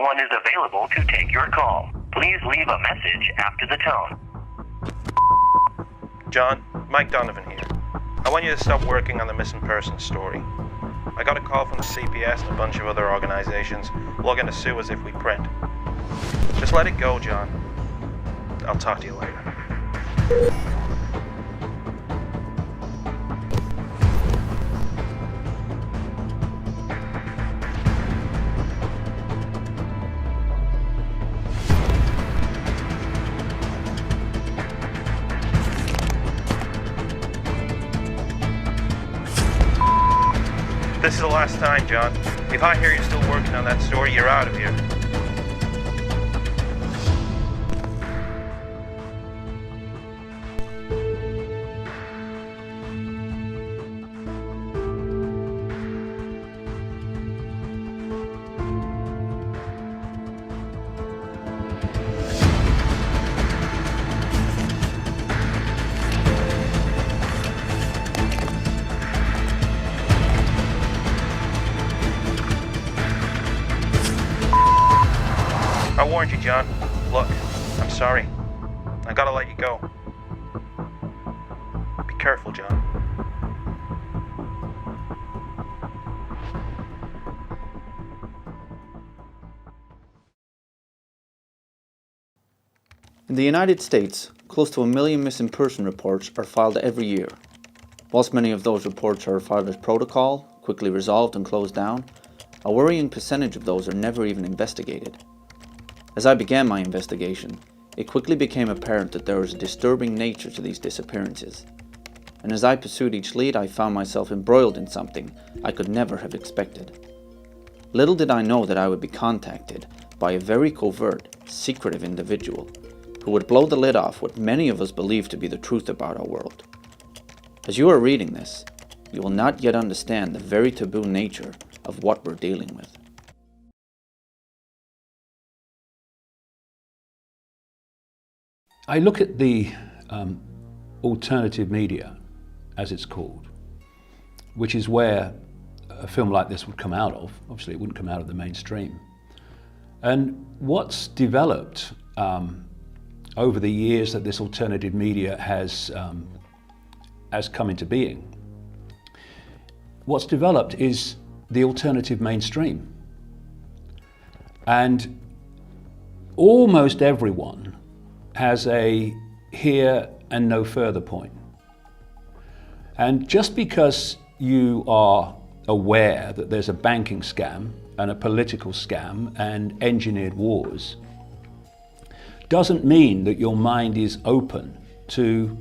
one is available to take your call. Please leave a message after the tone. John, Mike Donovan here. I want you to stop working on the missing persons story. I got a call from the CPS and a bunch of other organizations looking to sue us if we print. Just let it go, John. I'll talk to you later. This is the last time, John. If I hear you're still working on that story, you're out of here. I warned you, John. Look, I'm sorry. I gotta let you go. Be careful, John. In the United States, close to 1 million missing person reports are filed every year. Whilst many of those reports are filed as protocol, quickly resolved and closed down, a worrying percentage of those are never even investigated. As I began my investigation, it quickly became apparent that there was a disturbing nature to these disappearances. And as I pursued each lead, I found myself embroiled in something I could never have expected. Little did I know that I would be contacted by a very covert, secretive individual who would blow the lid off what many of us believe to be the truth about our world. As you are reading this, you will not yet understand the very taboo nature of what we're dealing with. I look at the alternative media, as it's called, which is where a film like this would come out of. Obviously, it wouldn't come out of the mainstream. And what's developed over the years that this alternative media has come into being, what's developed is the alternative mainstream. And almost everyone has a here and no further point. And just because you are aware that there's a banking scam and a political scam and engineered wars, doesn't mean that your mind is open to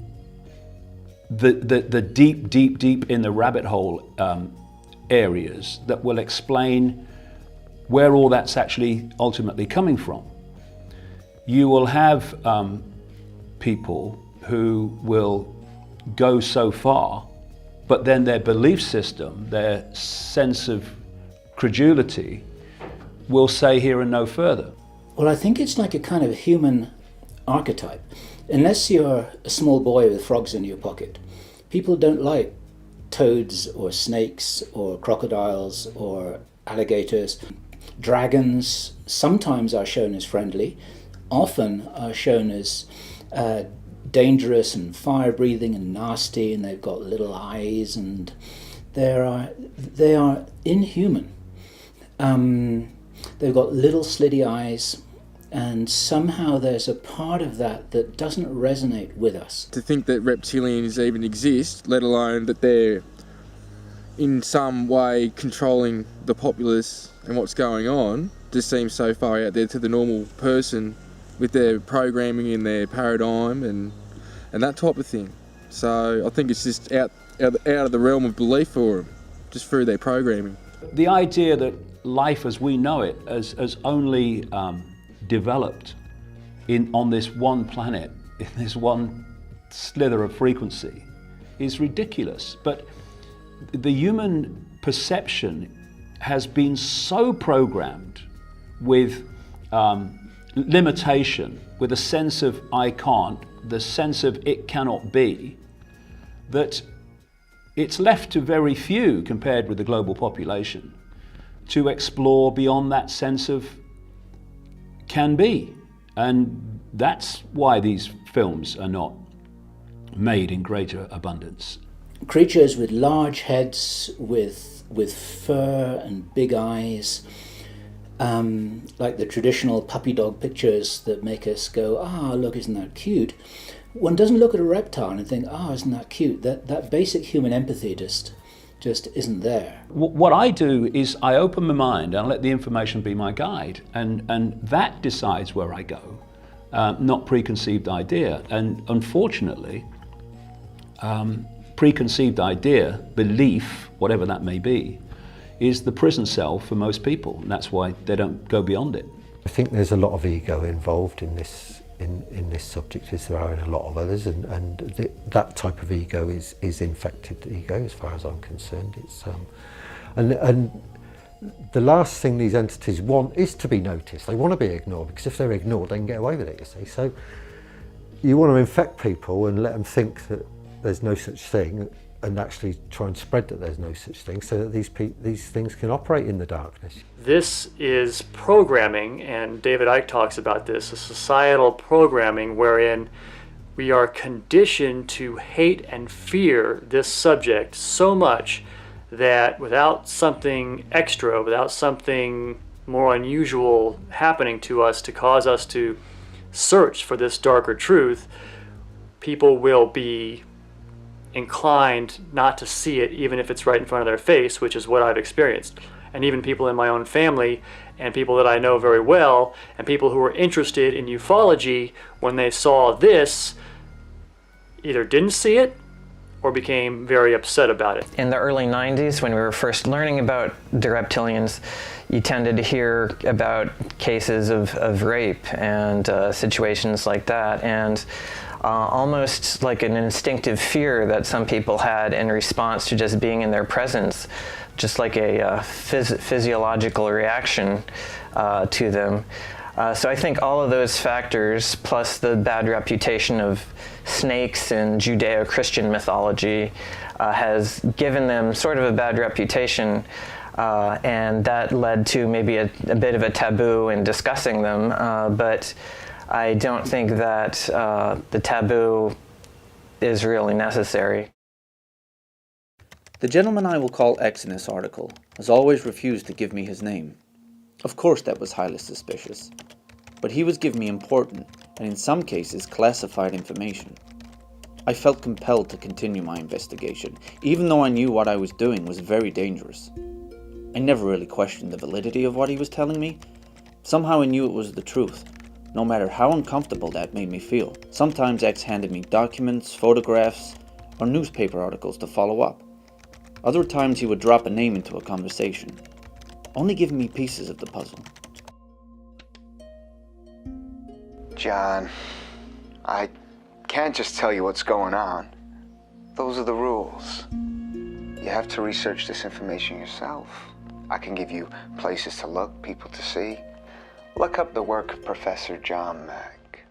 the deep in the rabbit hole areas that will explain where all that's actually ultimately coming from. You will have people who will go so far, but then their belief system, their sense of credulity, will say here and no further. Well, I think it's like a kind of human archetype. Unless you're a small boy with frogs in your pocket, people don't like toads or snakes or crocodiles or alligators. Dragons sometimes are shown as friendly, often are shown as dangerous and fire-breathing and nasty, and they've got little eyes, and they are inhuman. They've got little slitty eyes, and somehow there's a part of that that doesn't resonate with us. To think that reptilians even exist, let alone that they're in some way controlling the populace and what's going on, just seems so far out there to the normal person with their programming and their paradigm and that type of thing. So I think it's just out of the realm of belief for them, just through their programming. The idea that life as we know it has only developed on this one planet, in this one slither of frequency, is ridiculous. But the human perception has been so programmed with limitation, with a sense of I can't, the sense of it cannot be, that it's left to very few, compared with the global population, to explore beyond that sense of can be. And that's why these films are not made in greater abundance. Creatures with large heads, with fur and big eyes, like the traditional puppy dog pictures that make us go, look, isn't that cute? One doesn't look at a reptile and think, isn't that cute? That basic human empathy just isn't there. What I do is I open my mind and I let the information be my guide, and that decides where I go, not preconceived idea. And unfortunately, preconceived idea, belief, whatever that may be, is the prison cell for most people, and that's why they don't go beyond it. I think there's a lot of ego involved in this subject, as there are in a lot of others, and that type of ego is infected ego, as far as I'm concerned. It's and the last thing these entities want is to be noticed. They want to be ignored, because if they're ignored, they can get away with it, you see. So you want to infect people and let them think that there's no such thing, and actually try and spread that there's no such thing, so that these things can operate in the darkness. This is programming, and David Icke talks about this, a societal programming wherein we are conditioned to hate and fear this subject so much that without something extra, without something more unusual happening to us to cause us to search for this darker truth, people will be inclined not to see it, even if it's right in front of their face, which is what I've experienced. And even people in my own family and people that I know very well and people who were interested in ufology, when they saw this, either didn't see it or became very upset about it. In the early 90s, when we were first learning about the reptilians, you tended to hear about cases of rape and situations like that, and almost like an instinctive fear that some people had in response to just being in their presence, just like a physiological reaction to them. So I think all of those factors, plus the bad reputation of snakes in Judeo-Christian mythology, has given them sort of a bad reputation, and that led to maybe a bit of a taboo in discussing them, but I don't think that the taboo is really necessary. The gentleman I will call X in this article has always refused to give me his name. Of course that was highly suspicious, but he was giving me important, and in some cases classified information. I felt compelled to continue my investigation, even though I knew what I was doing was very dangerous. I never really questioned the validity of what he was telling me. Somehow I knew it was the truth, no matter how uncomfortable that made me feel. Sometimes X handed me documents, photographs, or newspaper articles to follow up. Other times he would drop a name into a conversation, only giving me pieces of the puzzle. John, I can't just tell you what's going on. Those are the rules. You have to research this information yourself. I can give you places to look, people to see. Look up the work of Professor John Mack.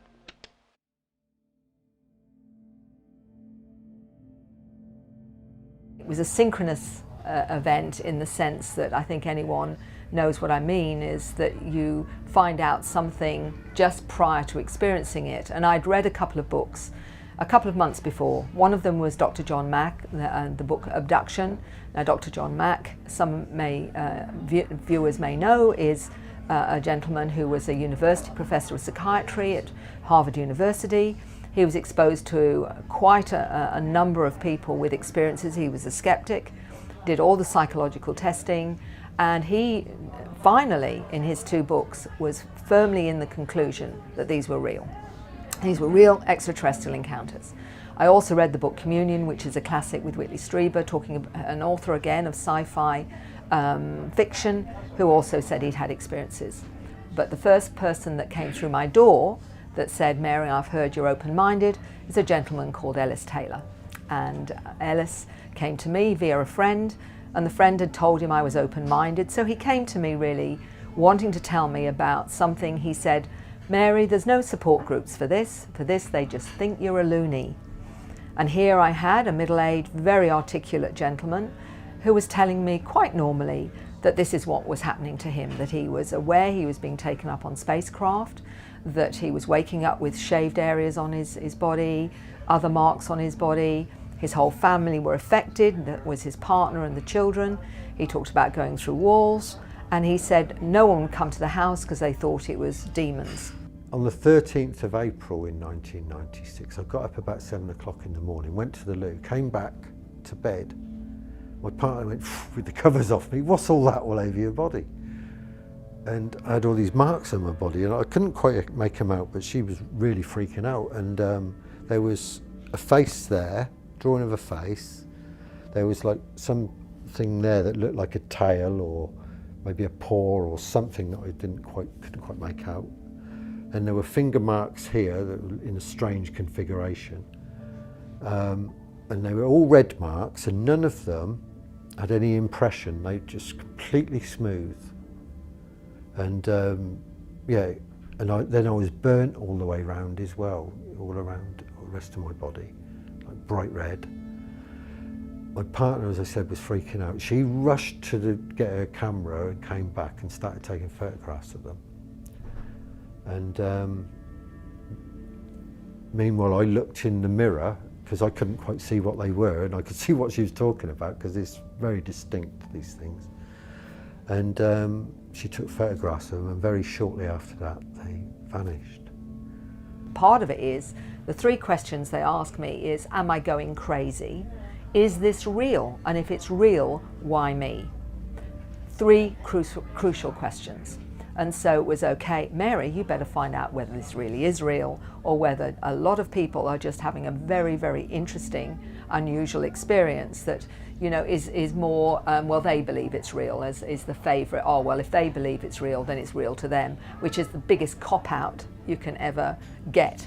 It was a synchronous event in the sense that I think anyone knows what I mean, is that you find out something just prior to experiencing it. And I'd read a couple of books a couple of months before. One of them was Dr. John Mack, the book Abduction. Now Dr. John Mack, some viewers may know, is a gentleman who was a university professor of psychiatry at Harvard University. He was exposed to quite a number of people with experiences. He was a skeptic, did all the psychological testing, and he finally, in his 2 books, was firmly in the conclusion that these were real. These were real extraterrestrial encounters. I also read the book Communion, which is a classic with Whitley Strieber, talking about an author again of sci-fi fiction, who also said he'd had experiences. But the first person that came through my door that said, "Mary, I've heard you're open-minded," is a gentleman called Ellis Taylor. And Ellis came to me via a friend, and the friend had told him I was open-minded, so he came to me really wanting to tell me about something. He said, "Mary, there's no support groups for this they just think you're a loony." And here I had a middle-aged, very articulate gentleman who was telling me quite normally that this is what was happening to him, that he was aware he was being taken up on spacecraft, that he was waking up with shaved areas on his body, other marks on his body. His whole family were affected, that was his partner and the children. He talked about going through walls, and he said no one would come to the house because they thought it was demons. On the 13th of April in 1996, I got up about 7 o'clock in the morning, went to the loo, came back to bed. My partner went with the covers off me, "What's all that all over your body?" And I had all these marks on my body, and I couldn't quite make them out, but she was really freaking out. And there was a face there, drawing of a face. There was like something there that looked like a tail or maybe a paw or something that I couldn't quite make out. And there were finger marks here that were in a strange configuration. And they were all red marks, and none of them had any impression. They just completely smooth. And yeah, and then I was burnt all the way around as well, all around the rest of my body, like bright red. My partner, as I said, was freaking out. She rushed to get her camera and came back and started taking photographs of them. And meanwhile, I looked in the mirror because I couldn't quite see what they were, and I could see what she was talking about because it's very distinct, these things. And she took photographs of them, and very shortly after that, they vanished. Part of it is, the three questions they ask me is, am I going crazy? Is this real? And if it's real, why me? Three crucial questions. And so it was, okay, Mary, you better find out whether this really is real, or whether a lot of people are just having a very, very interesting, unusual experience that, you know, is more, well, they believe it's real, as is the favourite. Oh, well, if they believe it's real, then it's real to them, which is the biggest cop-out you can ever get.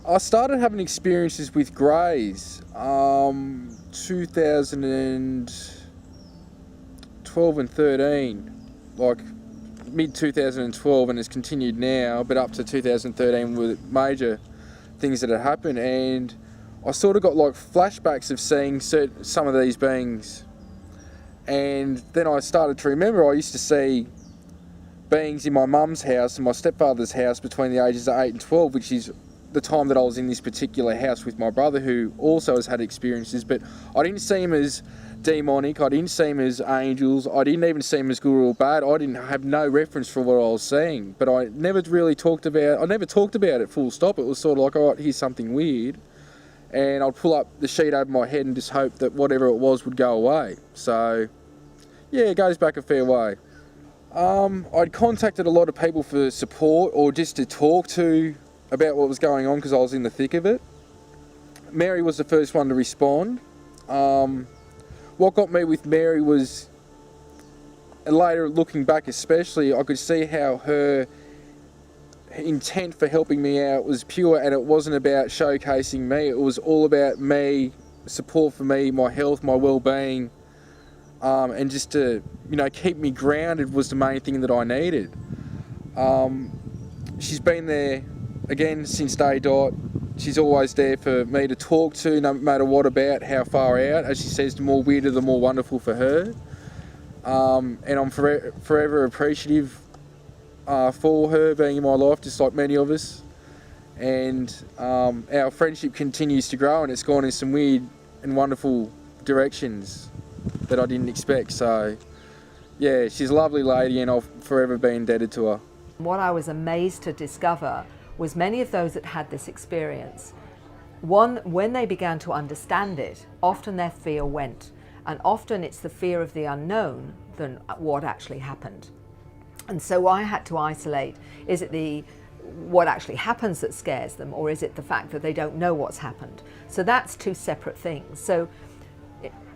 I started having experiences with greys 2012 and 13, like mid-2012, and it's continued now, but up to 2013 with major things that had happened, and I sort of got like flashbacks of seeing some of these beings. And then I started to remember I used to see beings in my mum's house and my stepfather's house between the ages of 8 and 12, which is the time that I was in this particular house with my brother, who also has had experiences, but I didn't see him as demonic, I didn't see him as angels, I didn't even see him as good or bad. I didn't have no reference for what I was seeing, but I never talked about it full stop. It was sort of like, all right, here's something weird, and I'd pull up the sheet over my head and just hope that whatever it was would go away. So yeah, it goes back a fair way. I'd contacted a lot of people for support or just to talk to about what was going on because I was in the thick of it. Mary was the first one to respond. What got me with Mary was, and later looking back especially, I could see how her intent for helping me out was pure, and it wasn't about showcasing me. It was all about me, support for me, my health, my well-being, and just to, you know, keep me grounded was the main thing that I needed. She's been there again since day dot. She's always there for me to talk to, no matter what, about how far out. As she says, the more weirder, the more wonderful for her. And I'm forever appreciative for her being in my life, just like many of us. And our friendship continues to grow, and it's gone in some weird and wonderful directions that I didn't expect. So yeah, she's a lovely lady, and I'll forever be indebted to her. What I was amazed to discover was many of those that had this experience, when they began to understand it, often their fear went, and often it's the fear of the unknown than what actually happened. And so I had to isolate, is it what actually happens that scares them, or is it the fact that they don't know what's happened? So that's two separate things. So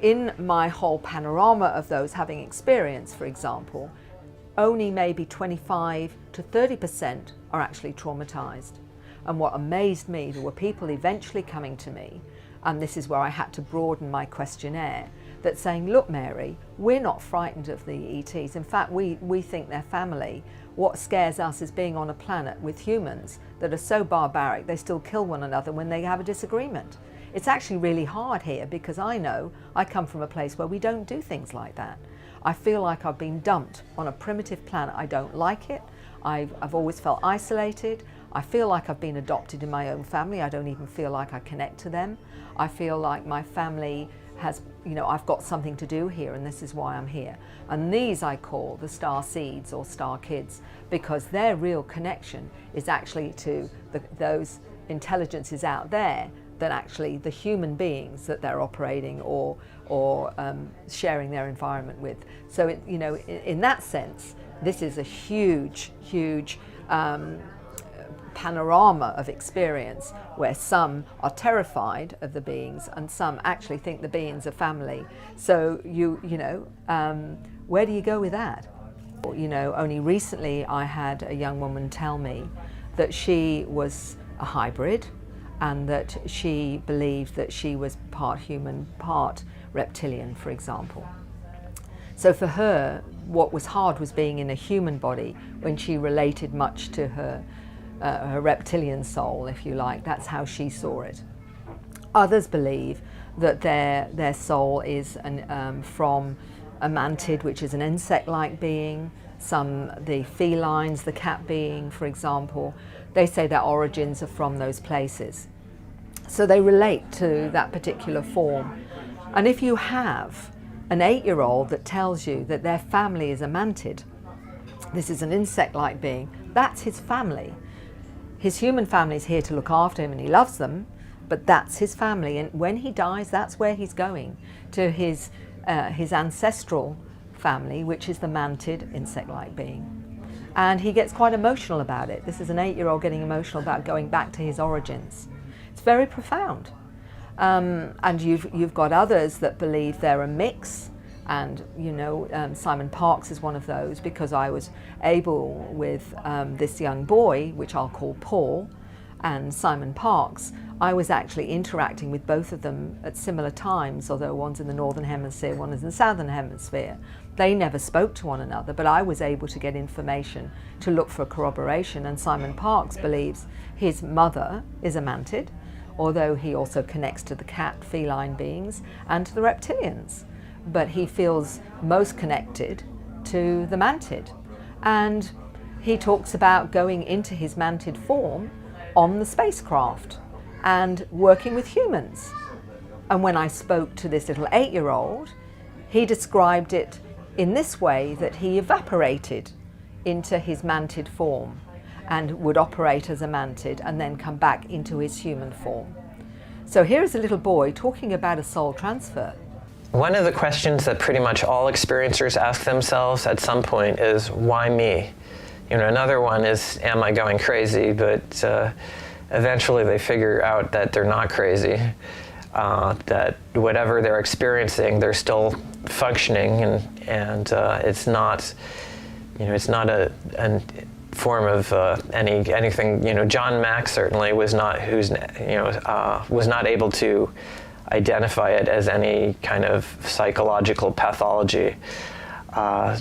in my whole panorama of those having experience, for example, only maybe 25 to 30% are actually traumatized. And what amazed me, there were people eventually coming to me, and this is where I had to broaden my questionnaire, that saying, look, Mary, we're not frightened of the ETs. In fact, we think they're family. What scares us is being on a planet with humans that are so barbaric they still kill one another when they have a disagreement. It's actually really hard here because I know I come from a place where we don't do things like that. I feel like I've been dumped on a primitive planet. I don't like it. I've always felt isolated. I feel like I've been adopted in my own family. I don't even feel like I connect to them. I feel like my family has, I've got something to do here, and this is why I'm here. And these I call the star seeds or star kids, because their real connection is actually to those intelligences out there than actually the human beings that they're operating or sharing their environment with. So, in that sense, this is a huge panorama of experience where some are terrified of the beings and some actually think the beings are family. So where do you go with that? Only recently I had a young woman tell me that she was a hybrid and that she believed that she was part human, part reptilian, for example. So for her, what was hard was being in a human body when she related much to her reptilian soul, if you like. That's how she saw it. Others believe that their soul is from a mantid, which is an insect-like being. Some, the felines, the cat being, for example, they say their origins are from those places. So they relate to that particular form. And if you have an 8-year-old that tells you that their family is a mantid, this is an insect-like being, that's his family. His human family is here to look after him and he loves them, but that's his family. And when he dies, that's where he's going, to his ancestral family, which is the mantid insect-like being. And he gets quite emotional about it. This is an 8-year-old getting emotional about going back to his origins. It's very profound. And you've got others that believe they're a mix. And Simon Parkes is one of those, because I was able with this young boy, which I'll call Paul, and Simon Parkes, I was actually interacting with both of them at similar times, although one's in the Northern Hemisphere, one is in the Southern Hemisphere. They never spoke to one another, but I was able to get information to look for corroboration. And Simon Parkes believes his mother is a mantid, although he also connects to the cat feline beings and to the reptilians. But he feels most connected to the mantid. And he talks about going into his mantid form on the spacecraft and working with humans. And when I spoke to this little 8-year-old, he described it in this way, that he evaporated into his mantid form and would operate as a mantid and then come back into his human form. So here is a little boy talking about a soul transfer. One of the questions that pretty much all experiencers ask themselves at some point is, why me? Another one is, am I going crazy? But eventually they figure out that they're not crazy, that whatever they're experiencing, they're still functioning, and it's not, it's not a form of anything. John Mack certainly was not was not able to identify it as any kind of psychological pathology.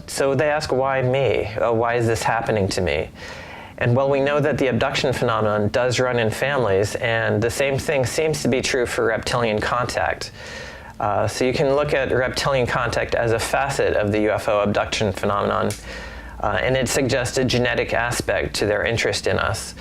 So they ask, why me? Why is this happening to me? And well, we know that the abduction phenomenon does run in families, and the same thing seems to be true for reptilian contact. So you can look at reptilian contact as a facet of the UFO abduction phenomenon, and it suggests a genetic aspect to their interest in us.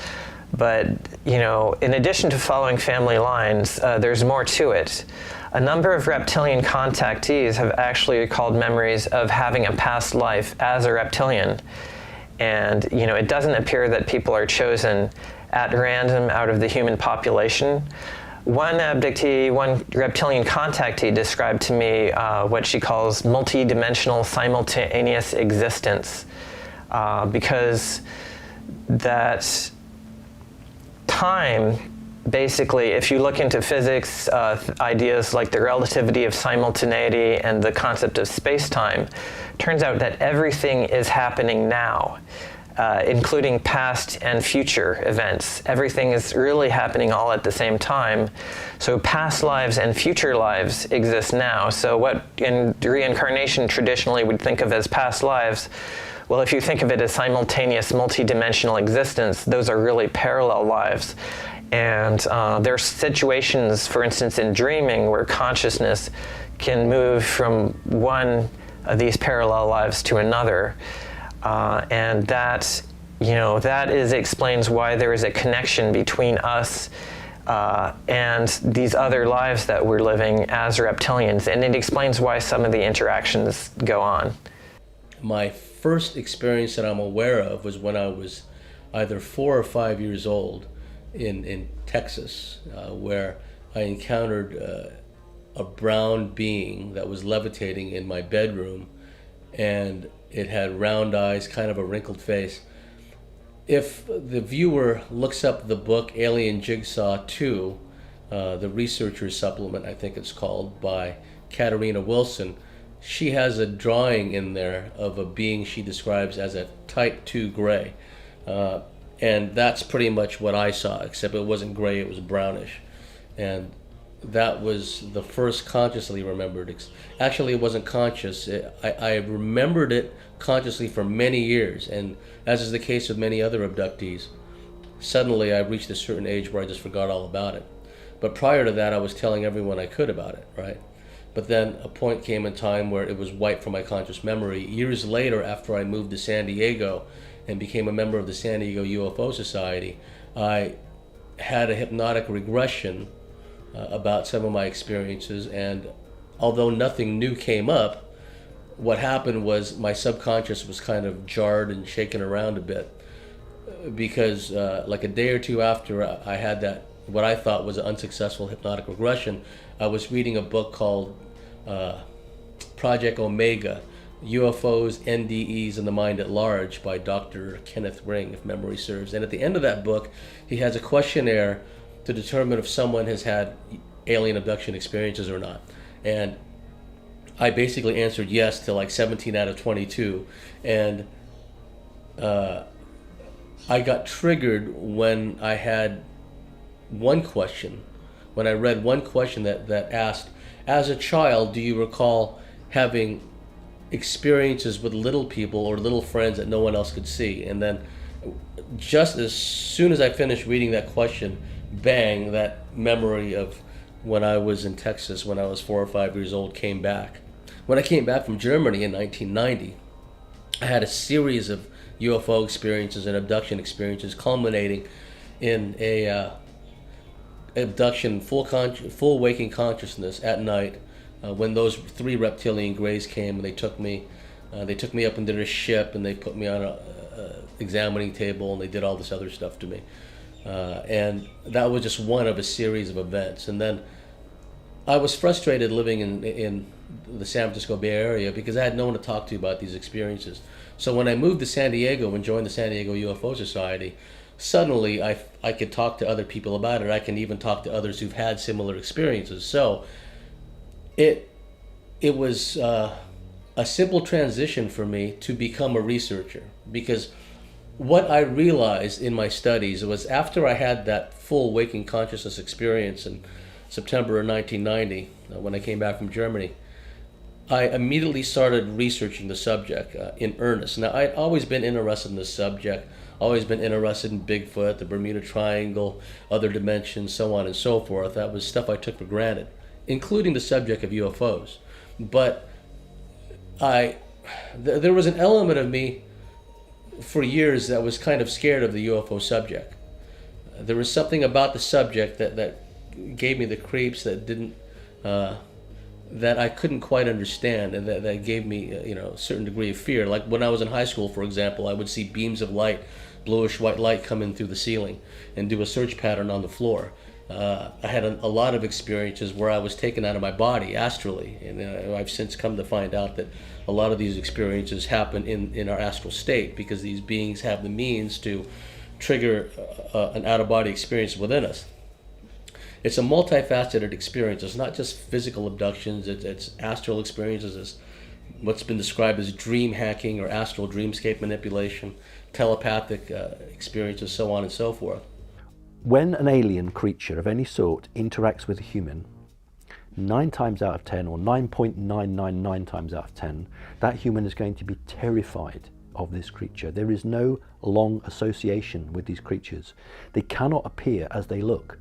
But, in addition to following family lines, there's more to it. A number of reptilian contactees have actually recalled memories of having a past life as a reptilian. And, it doesn't appear that people are chosen at random out of the human population. One reptilian contactee described to me what she calls multi-dimensional simultaneous existence, because that time, basically, if you look into physics, ideas like the relativity of simultaneity and the concept of space-time, turns out that everything is happening now, including past and future events. Everything is really happening all at the same time. So past lives and future lives exist now. So what in reincarnation traditionally we'd think of as past lives, well, if you think of it as simultaneous multi-dimensional existence, those are really parallel lives. And there are situations, for instance, in dreaming, where consciousness can move from one these parallel lives to another, and that, you know, that explains why there is a connection between us and these other lives that we're living as reptilians, and it explains why some of the interactions go on. My first experience that I'm aware of was when I was either 4 or 5 years old in Texas, where I encountered a brown being that was levitating in my bedroom, and it had round eyes, kind of a wrinkled face. If the viewer looks up the book Alien Jigsaw 2, the researcher's supplement, I think it's called, by Katarina Wilson, she has a drawing in there of a being she describes as a type 2 gray. And that's pretty much what I saw, except it wasn't gray, it was brownish. And that was the first consciously remembered. Actually, it wasn't conscious. I remembered it consciously for many years, and as is the case with many other abductees, suddenly I reached a certain age where I just forgot all about it. But prior to that, I was telling everyone I could about it, right? But then a point came in time where it was wiped from my conscious memory. Years later, after I moved to San Diego and became a member of the San Diego UFO Society, I had a hypnotic regression about some of my experiences, and although nothing new came up, what happened was my subconscious was kind of jarred and shaken around a bit, because like a day or two after I had that, what I thought was an unsuccessful hypnotic regression, I was reading a book called Project Omega, UFOs, NDEs, and the Mind at Large by Dr. Kenneth Ring, if memory serves. And at the end of that book, he has a questionnaire to determine if someone has had alien abduction experiences or not. And I basically answered yes to like 17 out of 22. And I got triggered when I had one question, when I read one question that asked, as a child, do you recall having experiences with little people or little friends that no one else could see? And then just as soon as I finished reading that question, bang, that memory of when I was in Texas when I was 4 or 5 years old came back. When I came back from Germany in 1990, I had a series of UFO experiences and abduction experiences culminating in a abduction, full waking consciousness at night, when those 3 reptilian greys came and they took me up into their ship and they put me on a examining table and they did all this other stuff to me. And that was just one of a series of events. And then I was frustrated living in the San Francisco Bay Area because I had no one to talk to about these experiences. So when I moved to San Diego and joined the San Diego UFO Society, suddenly I could talk to other people about it. I can even talk to others who've had similar experiences. So it was a simple transition for me to become a researcher, because what I realized in my studies was after I had that full waking consciousness experience in September of 1990, when I came back from Germany, I immediately started researching the subject in earnest. Now, I'd always been interested in this subject, always been interested in Bigfoot, the Bermuda Triangle, other dimensions, so on and so forth. That was stuff I took for granted, including the subject of UFOs. But there was an element of me for years that was kind of scared of the UFO subject. There was something about the subject that gave me the creeps, that didn't that I couldn't quite understand, and that gave me a certain degree of fear. Like when I was in high school, for example, I would see beams of light, bluish white light, come in through the ceiling and do a search pattern on the floor. I had a lot of experiences where I was taken out of my body astrally, and I've since come to find out that a lot of these experiences happen in our astral state, because these beings have the means to trigger an out-of-body experience within us. It's a multifaceted experience. It's not just physical abductions, it's astral experiences, it's what's been described as dream hacking or astral dreamscape manipulation, telepathic experiences, so on and so forth. When an alien creature of any sort interacts with a human, 9 times out of 10, or 9.999 times out of 10, that human is going to be terrified of this creature. There is no long association with these creatures. They cannot appear as they look,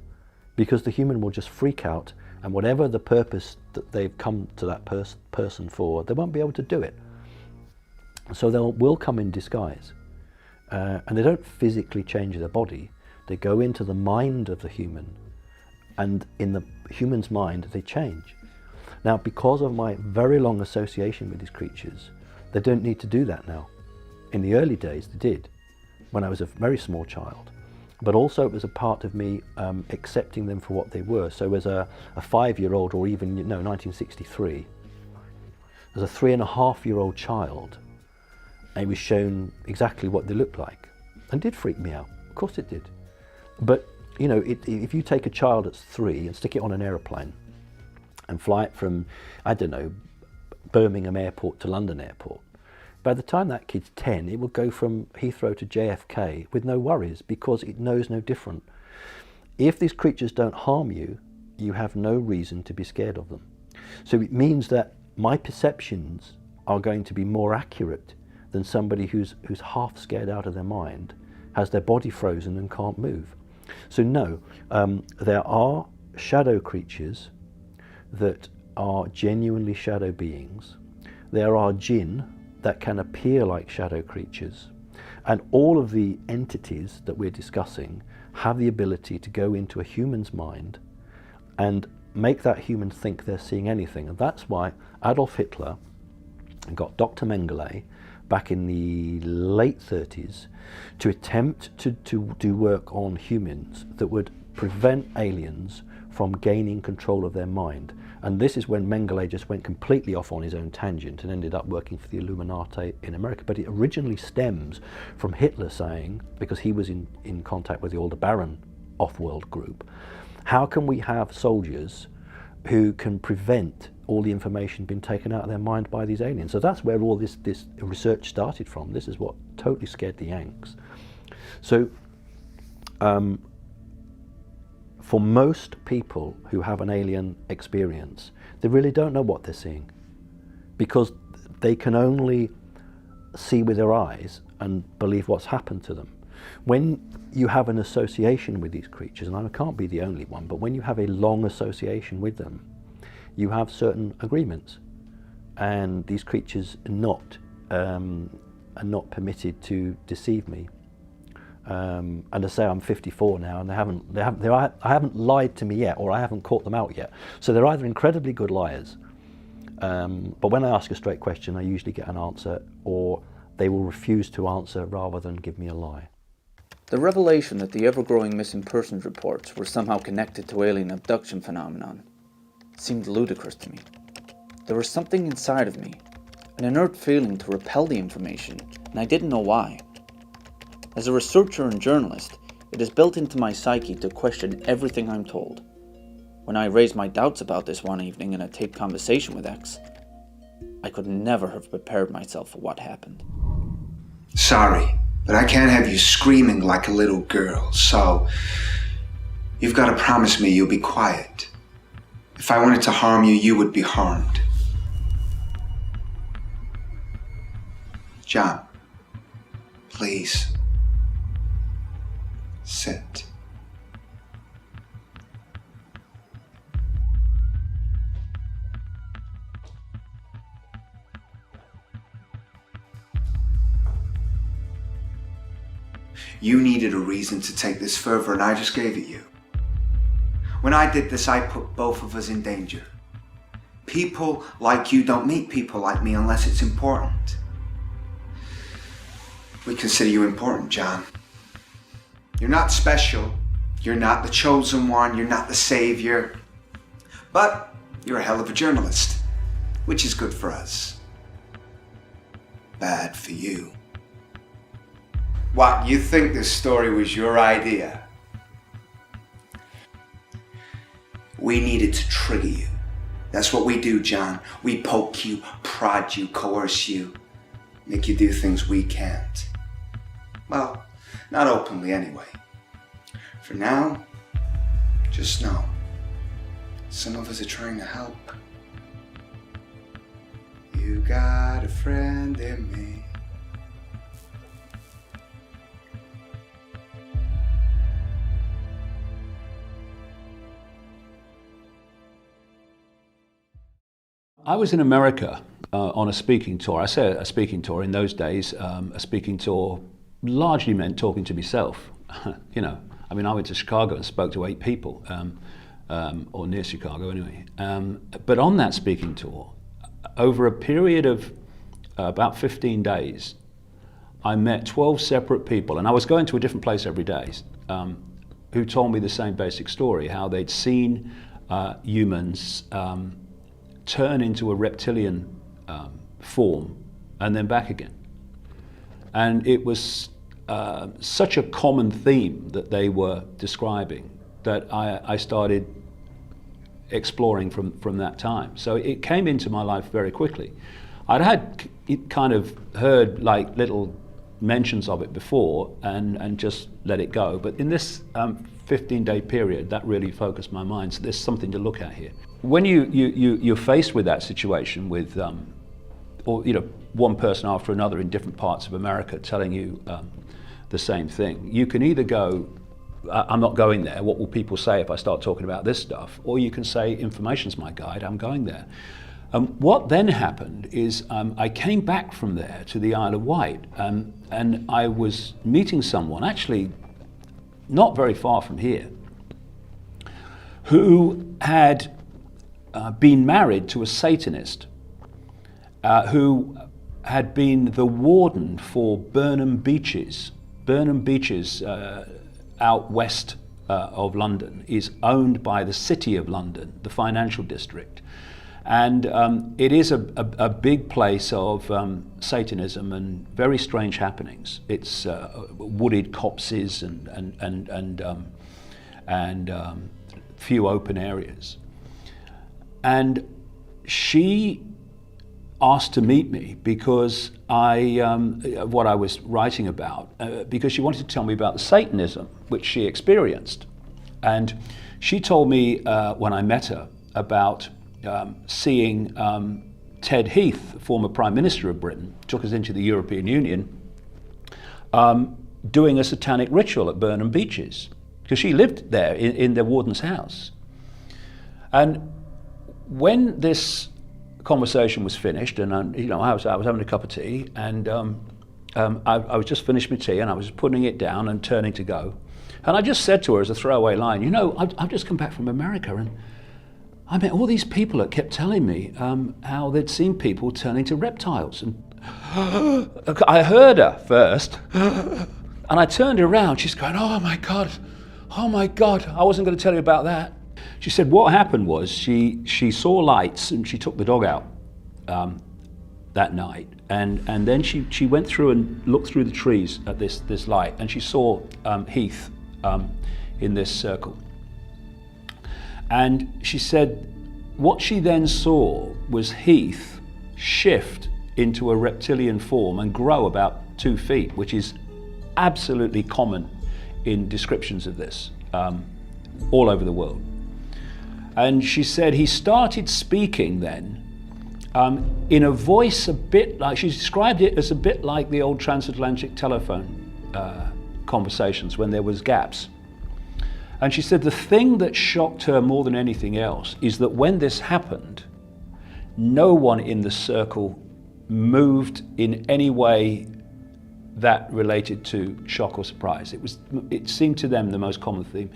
because the human will just freak out And whatever the purpose that they've come to that person for, they won't be able to do it. So they will come in disguise. And they don't physically change their body. They go into the mind of the human, and in the human's mind they change. Now, because of my very long association with these creatures, they don't need to do that now. In the early days they did, when I was a very small child. But also it was a part of me accepting them for what they were. So as a 5-year-old, or even, 1963, as a 3.5-year-old child, I was shown exactly what they looked like. And it did freak me out. Of course it did. But, if you take a child that's 3 and stick it on an aeroplane and fly it from, I don't know, Birmingham Airport to London Airport, by the time that kid's 10, it will go from Heathrow to JFK with no worries, because it knows no different. If these creatures don't harm you, you have no reason to be scared of them. So it means that my perceptions are going to be more accurate than somebody who's half scared out of their mind, has their body frozen and can't move. So no, there are shadow creatures that are genuinely shadow beings. There are jinn that can appear like shadow creatures. And all of the entities that we're discussing have the ability to go into a human's mind and make that human think they're seeing anything. And that's why Adolf Hitler got Dr. Mengele back in the late 30s to attempt to do work on humans that would prevent aliens from gaining control of their mind. And this is when Mengele just went completely off on his own tangent and ended up working for the Illuminati in America. But it originally stems from Hitler saying, because he was in contact with the Aldebaran off-world group, how can we have soldiers who can prevent all the information being taken out of their mind by these aliens? So that's where all this research started from. This is what totally scared the Yanks. So for most people who have an alien experience, they really don't know what they're seeing, because they can only see with their eyes and believe what's happened to them. When you have an association with these creatures, and I can't be the only one, but when you have a long association with them, you have certain agreements, and these creatures are not permitted to deceive me. And I say I'm 54 now, and I haven't lied to me yet, or I haven't caught them out yet. So they're either incredibly good liars, but when I ask a straight question, I usually get an answer, or they will refuse to answer rather than give me a lie. The revelation that the ever-growing missing persons reports were somehow connected to alien abduction phenomenon seemed ludicrous to me. There was something inside of me, an inert feeling to repel the information, and I didn't know why. As a researcher and journalist, it is built into my psyche to question everything I'm told. When I raised my doubts about this one evening in a taped conversation with X, I could never have prepared myself for what happened. Sorry, but I can't have you screaming like a little girl, so you've got to promise me you'll be quiet. If I wanted to harm you, you would be harmed. John, please. Sit. You needed a reason to take this further, and I just gave it you. When I did this, I put both of us in danger. People like you don't meet people like me unless it's important. We consider you important, John. You're not special. You're not the chosen one. You're not the savior. But you're a hell of a journalist, which is good for us. Bad for you. What, you think this story was your idea? We needed to trigger you. That's what we do, John. We poke you, prod you, coerce you, make you do things we can't. Well, not openly anyway. For now, just know, some of us are trying to help. You got a friend in me. I was in America on a speaking tour. I say a speaking tour. In those days, a speaking tour largely meant talking to myself. You know, I mean, I went to Chicago and spoke to 8 people, or near Chicago anyway. But on that speaking tour, over a period of about 15 days, I met 12 separate people, and I was going to a different place every day, who told me the same basic story, how they'd seen humans turn into a reptilian form and then back again. And it was such a common theme that they were describing that I started exploring from that time. So it came into my life very quickly. I'd kind of heard like little mentions of it before and just let it go. But in this 15-day period, that really focused my mind. So there's something to look at here. When you're faced with that situation with, or you know, one person after another in different parts of America telling you the same thing, you can either go, I'm not going there, what will people say if I start talking about this stuff? Or you can say, information's my guide, I'm going there. What then happened is I came back from there to the Isle of Wight, and I was meeting someone, actually not very far from here, who had been married to a Satanist, who had been the warden for Burnham Beeches. Burnham Beeches, out west of London, is owned by the City of London, the financial district. And it is a big place of Satanism and very strange happenings. It's wooded copses and few open areas. And she asked to meet me because what I was writing about, because she wanted to tell me about the Satanism which she experienced. And she told me when I met her about seeing Ted Heath, former Prime Minister of Britain, took us into the European Union, doing a satanic ritual at Burnham Beeches, because she lived there in the warden's house. And when this conversation was finished, and you know, I was having a cup of tea, and I was just finished my tea, and I was putting it down and turning to go, and I just said to her as a throwaway line, you know, I've just come back from America, and I met all these people that kept telling me how they'd seen people turning to reptiles. And I heard her first, and I turned around. She's going, oh my God, I wasn't going to tell you about that. She said what happened was she saw lights, and she took the dog out that night. And then she went through and looked through the trees at this light, and she saw Heath in this circle. And she said what she then saw was Heath shift into a reptilian form and grow about 2 feet, which is absolutely common in descriptions of this all over the world. And she said he started speaking then in a voice a bit like, she described it as a bit like the old transatlantic telephone conversations when there was gaps. And she said the thing that shocked her more than anything else is that when this happened, no one in the circle moved in any way that related to shock or surprise. It seemed to them the most common thing,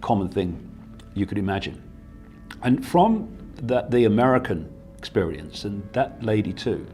common thing you could imagine. And from the American experience, and that lady too,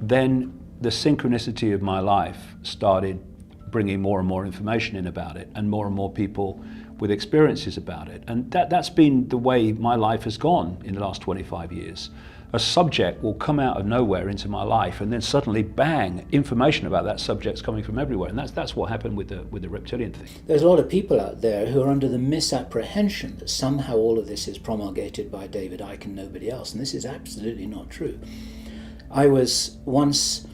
then the synchronicity of my life started bringing more and more information in about it, and more people with experiences about it. And that's been the way my life has gone in the last 25 years. A subject will come out of nowhere into my life, and then suddenly, bang, information about that subject's coming from everywhere. And that's what happened with the reptilian thing. There's a lot of people out there who are under the misapprehension that somehow all of this is promulgated by David Icke and nobody else, and this is absolutely not true. I was once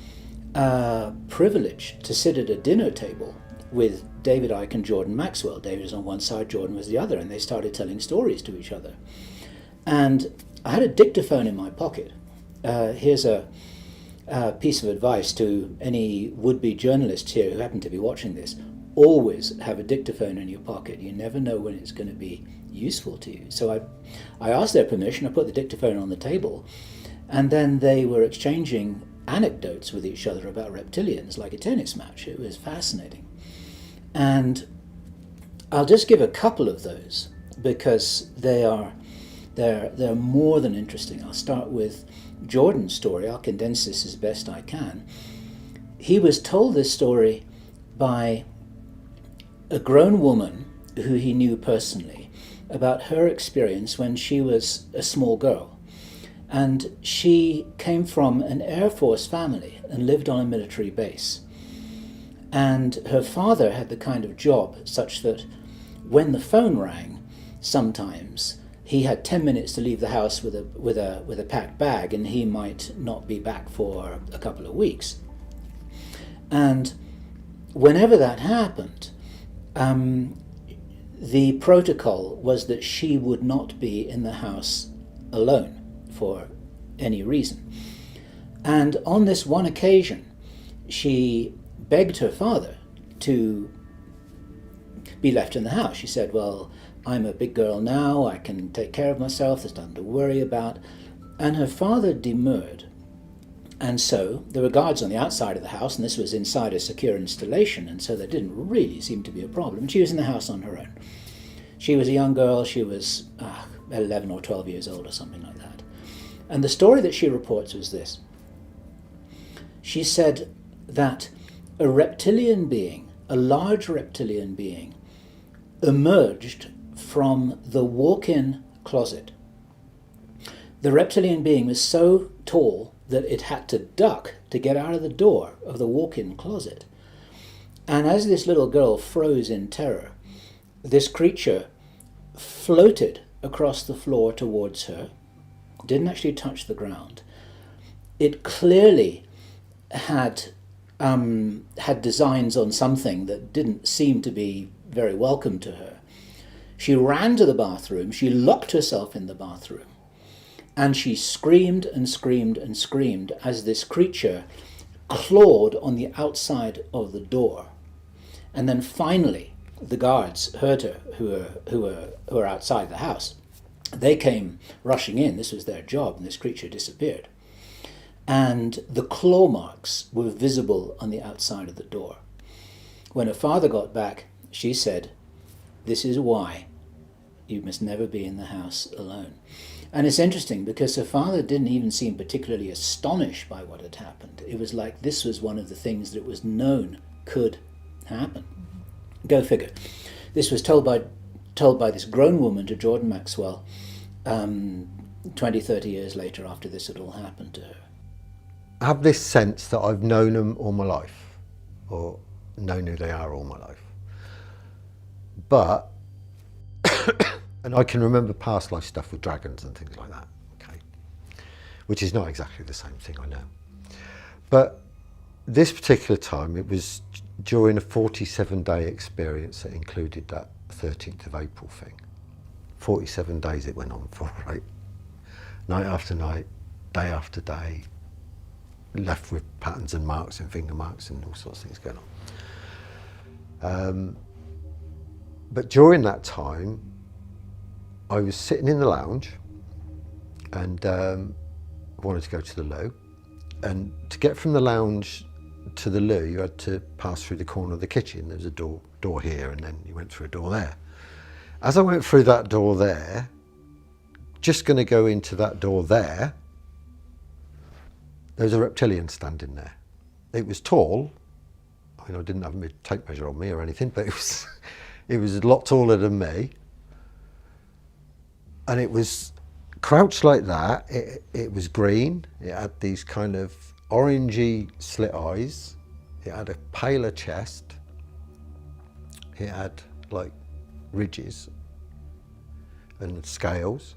privileged to sit at a dinner table with David Icke and Jordan Maxwell. David was on one side, Jordan was the other, and they started telling stories to each other. And I had a dictaphone in my pocket. Here's a piece of advice to any would-be journalists here who happen to be watching this. always have a dictaphone in your pocket. You never know when it's going to be useful to you. So I asked their permission, I put the dictaphone on the table, and then they were exchanging anecdotes with each other about reptilians like a tennis match. It was fascinating. And I'll just give a couple of those because they're more than interesting. I'll start with Jordan's story. I'll condense this as best I can. He was told this story by a grown woman who he knew personally about her experience when she was a small girl. And she came from an Air Force family and lived on a military base. And her father had the kind of job such that when the phone rang, sometimes he had 10 minutes to leave the house with a packed bag, and he might not be back for a couple of weeks. And whenever that happened, the protocol was that she would not be in the house alone for any reason. And on this one occasion, she begged her father to be left in the house. She said, well, I'm a big girl now, I can take care of myself, there's nothing to worry about. And her father demurred. And so there were guards on the outside of the house, and this was inside a secure installation, and so there didn't really seem to be a problem. She was in the house on her own. She was a young girl, she was 11 or 12 years old or something like that. And the story that she reports was this. She said that a reptilian being, a large reptilian being, emerged from the walk-in closet. The reptilian being was so tall that it had to duck to get out of the door of the walk-in closet. And as this little girl froze in terror, this creature floated across the floor towards her, didn't actually touch the ground. It clearly had designs on something that didn't seem to be very welcome to her. She ran to the bathroom, she locked herself in the bathroom, and she screamed and screamed and screamed as this creature clawed on the outside of the door. And then finally, the guards heard her, who were outside the house. They came rushing in, this was their job, and this creature disappeared. And the claw marks were visible on the outside of the door. When her father got back, she said, this is why you must never be in the house alone. And it's interesting because her father didn't even seem particularly astonished by what had happened. It was like this was one of the things that was known could happen. Go figure. This was told by this grown woman to Jordan Maxwell 20, 30 years later after this had all happened to her. I have this sense that I've known them all my life, or known who they are all my life. But, and I can remember past life stuff with dragons and things like that, okay? Which is not exactly the same thing, I know. But this particular time, it was during a 47-day experience that included that 13th of April thing. 47 days it went on for, right? Night after night, day after day, left with patterns and marks and finger marks and all sorts of things going on. But during that time, I was sitting in the lounge and wanted to go to the loo. And to get from the lounge to the loo, you had to pass through the corner of the kitchen. There was a door here, and then you went through a door there. As I went through that door there, just going to go into that door there, there was a reptilian standing there. It was tall. I mean, I didn't have a tape measure on me or anything, but it was a lot taller than me. And it was crouched like that. It was green. It had these kind of orangey slit eyes. It had a paler chest. It had like ridges and scales.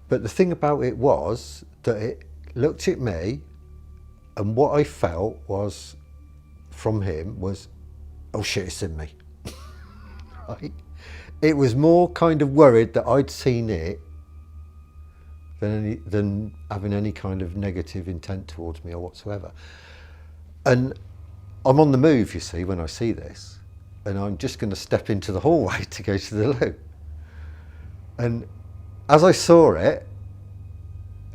But the thing about it was that it looked at me, and what I felt was from him was, oh shit, it's in me. Right? It was more kind of worried that I'd seen it than having any kind of negative intent towards me or whatsoever. And I'm on the move, you see, when I see this, and I'm just going to step into the hallway to go to the loo. And as I saw it,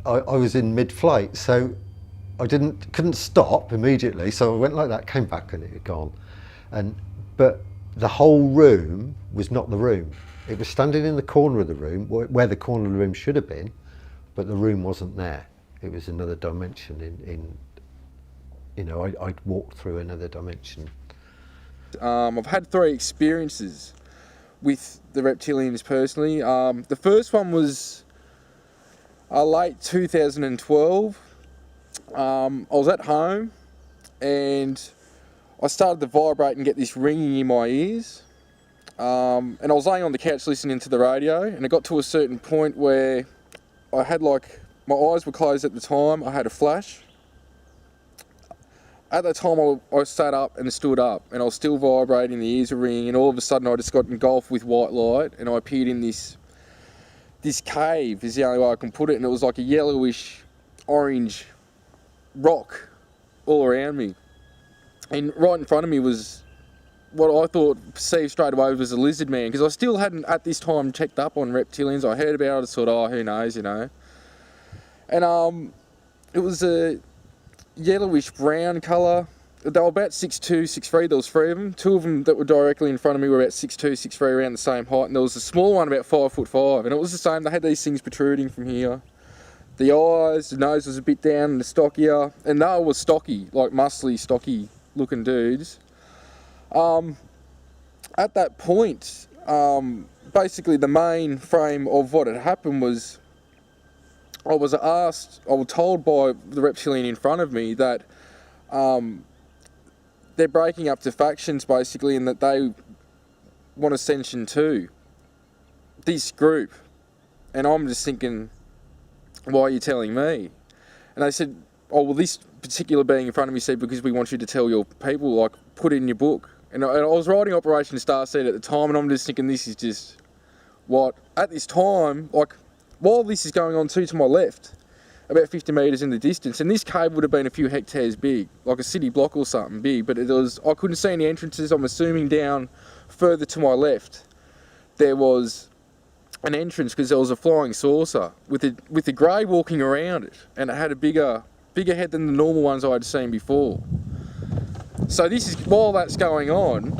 I was in mid-flight, so I couldn't stop immediately, so I went like that, came back, and it had gone. But the whole room was not the room. It was standing in the corner of the room, where the corner of the room should have been, but the room wasn't there. It was another dimension I'd walked through another dimension. I've had 3 experiences with the reptilians personally. The first one was late 2012. I was at home and I started to vibrate and get this ringing in my ears. And I was laying on the couch listening to the radio, and it got to a certain point where I had my eyes were closed at the time. I had a flash. At that time I sat up and stood up, and I was still vibrating, the ears were ringing, and all of a sudden I just got engulfed with white light, and I appeared in this cave, is the only way I can put it, and it was like a yellowish orange rock all around me. And right in front of me was what I perceived straight away was a lizard man, because I still hadn't at this time checked up on reptilians. I heard about it, I thought, oh, who knows, you know. And it was a yellowish brown colour. They were about 6'2", 6'3", there was 3 of them. 2 of them that were directly in front of me were about 6'2", 6'3", around the same height, and there was a small one about 5'5", and it was the same. They had these things protruding from here. The eyes, the nose was a bit down and the stockier, and they were stocky, like muscly, stocky looking dudes. At that point, basically the main frame of what had happened was I was told by the reptilian in front of me that they're breaking up to factions basically, and that they want ascension too. This group. And I'm just thinking, why are you telling me? And they said, oh, well, this particular being in front of me said, because we want you to tell your people, like, put it in your book. And I was writing Operation Starseed at the time, and I'm just thinking, this is just what, at this time, like, while this is going on too, to my left, about 50 metres in the distance, and this cave would have been a few hectares big, like a city block or something big, but I couldn't see any entrances. I'm assuming down further to my left, there was an entrance, because there was a flying saucer with a grey walking around it, and it had a bigger head than the normal ones I had seen before. So while that's going on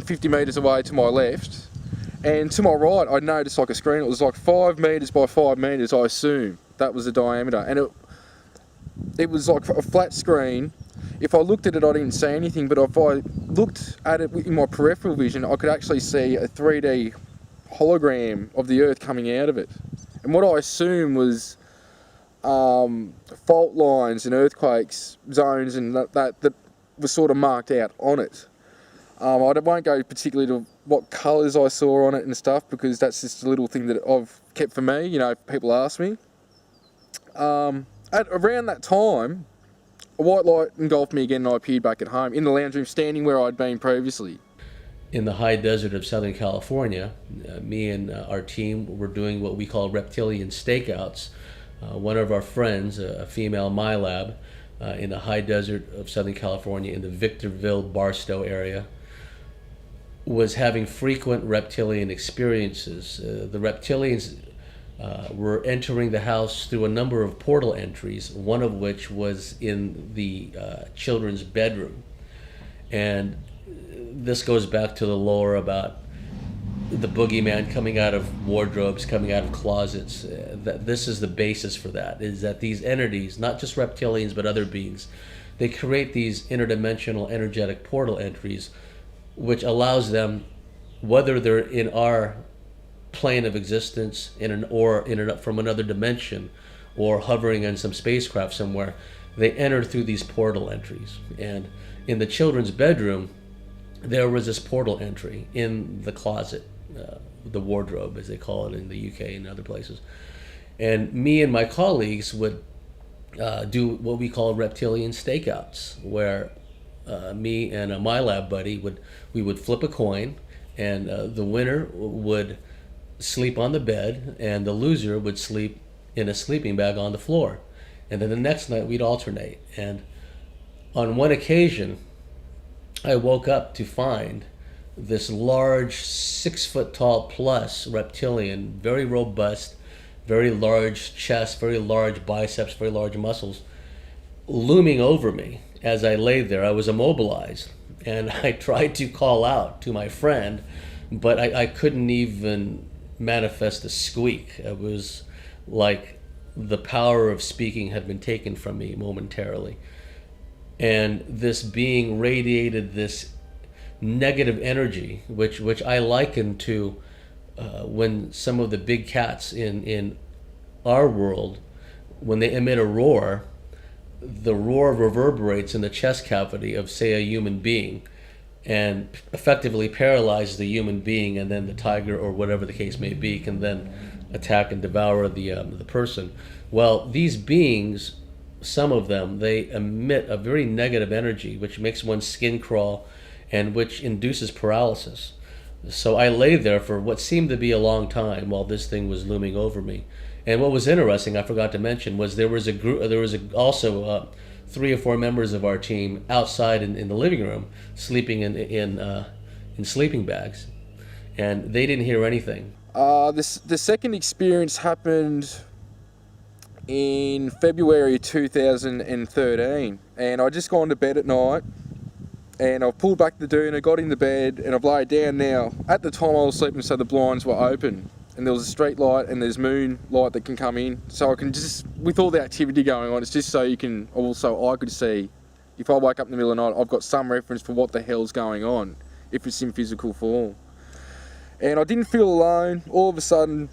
50 metres away to my left, and to my right I noticed like a screen. It was like 5 metres by 5 metres, I assume that was the diameter, and it was like a flat screen. If I looked at it I didn't see anything, but if I looked at it in my peripheral vision I could actually see a 3D hologram of the Earth coming out of it. And what I assume was fault lines and earthquakes zones and that were sort of marked out on it. I won't go particularly to what colours I saw on it and stuff, because that's just a little thing that I've kept for me, you know, if people ask me. Around that time, a white light engulfed me again and I appeared back at home in the lounge room, standing where I'd been previously. In the high desert of Southern California, me and our team were doing what we call Reptilian stakeouts. One of our friends, a female MyLab, in the high desert of Southern California in the Victorville, Barstow area, was having frequent reptilian experiences. The reptilians were entering the house through a number of portal entries, one of which was in the children's bedroom. And this goes back to the lore about the boogeyman coming out of wardrobes, coming out of closets. That this is the basis for that, is that these entities, not just reptilians but other beings, they create these interdimensional energetic portal entries, which allows them, whether they're in our plane of existence from another dimension, or hovering in some spacecraft somewhere, they enter through these portal entries. And in the children's bedroom, there was this portal entry in the closet, the wardrobe, as they call it in the UK and other places. And me and my colleagues would do what we call reptilian stakeouts, where me and a MyLab buddy would flip a coin, and the winner would sleep on the bed, and the loser would sleep in a sleeping bag on the floor. And then the next night we'd alternate. And on one occasion, I woke up to find this large 6 foot tall plus reptilian, very robust, very large chest, very large biceps, very large muscles, looming over me as I lay there. I was immobilized, and I tried to call out to my friend, but I couldn't even manifest a squeak. It was like the power of speaking had been taken from me momentarily. And this being radiated this negative energy, which I liken to when some of the big cats in our world, when they emit a roar, the roar reverberates in the chest cavity of, say, a human being, and effectively paralyzes the human being, and then the tiger, or whatever the case may be, can then attack and devour the person. Well, these beings, some of them, they emit a very negative energy, which makes one's skin crawl, and which induces paralysis. So I lay there for what seemed to be a long time while this thing was looming over me. And what was interesting, I forgot to mention, was there was also 3 or 4 members of our team outside in the living room, sleeping in sleeping bags, and they didn't hear anything. The second experience happened in February 2013, and I just gone to bed at night, and I've pulled back the doona, got in the bed, and I've laid down now. At the time I was sleeping, so the blinds were open, and there was a street light and there's moon light that can come in, so I can just, with all the activity going on, it's just so you can, also I could see, if I wake up in the middle of the night, I've got some reference for what the hell's going on, if it's in physical form. And I didn't feel alone. All of a sudden,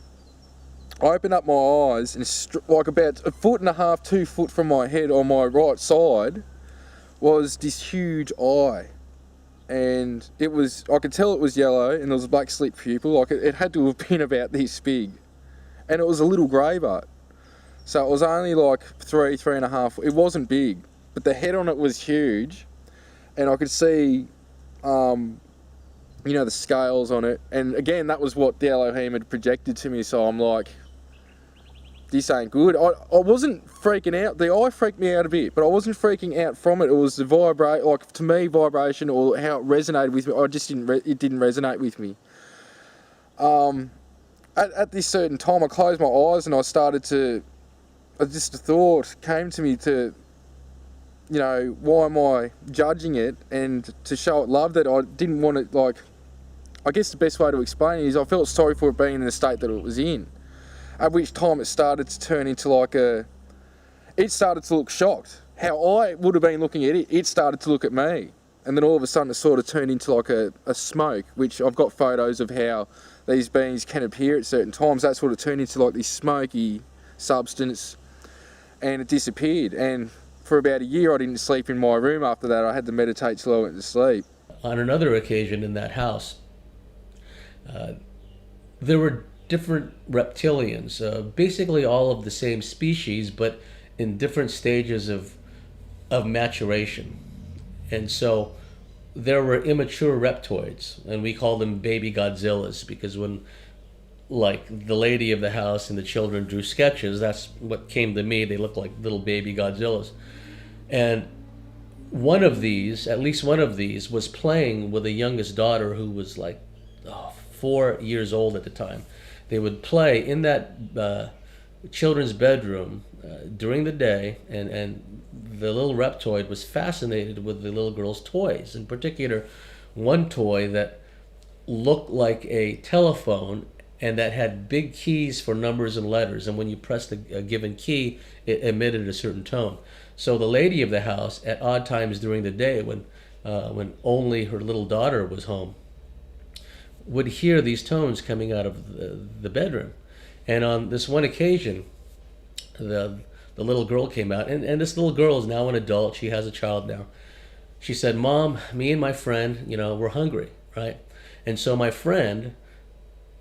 I opened up my eyes, and like about 1.5 foot, 2 foot from my head on my right side was this huge eye. And it was, I could tell it was yellow, and there was a black slit pupil. Like it had to have been about this big. And it was a little grey butt. So it was only like 3.5. It wasn't big, but the head on it was huge. And I could see, the scales on it. And again, that was what the Elohim had projected to me. So I'm like, this ain't good. I wasn't freaking out. The eye freaked me out a bit, but I wasn't freaking out from it. It was the to me, vibration, or how it resonated with me. It didn't resonate with me. At this certain time, I closed my eyes and just a thought came to me to, why am I judging it? And to show it love, that I didn't want it, I guess the best way to explain it is I felt sorry for it being in the state that it was in. At which time it started to turn into it started to look shocked. How I would have been looking at it, it started to look at me. And then all of a sudden it sort of turned into a smoke, which I've got photos of how these beings can appear at certain times. That sort of turned into this smoky substance, and it disappeared. And for about a year I didn't sleep in my room after that. I had to meditate till I went to sleep. On another occasion in that house, there were different reptilians, basically all of the same species, but in different stages of maturation. And so there were immature reptoids, and we call them baby Godzillas, because when the lady of the house and the children drew sketches, that's what came to me. They looked like little baby Godzillas. And at least one of these was playing with a youngest daughter who was 4 years old at the time. They would play in that children's bedroom during the day, and the little reptoid was fascinated with the little girl's toys. In particular, one toy that looked like a telephone and that had big keys for numbers and letters, and when you pressed a given key, it emitted a certain tone. So the lady of the house, at odd times during the day, when only her little daughter was home, would hear these tones coming out of the bedroom. And on this one occasion, the little girl came out, and this little girl is now an adult. She has a child now. She said, "Mom, me and my friend, we're hungry," right? And so my friend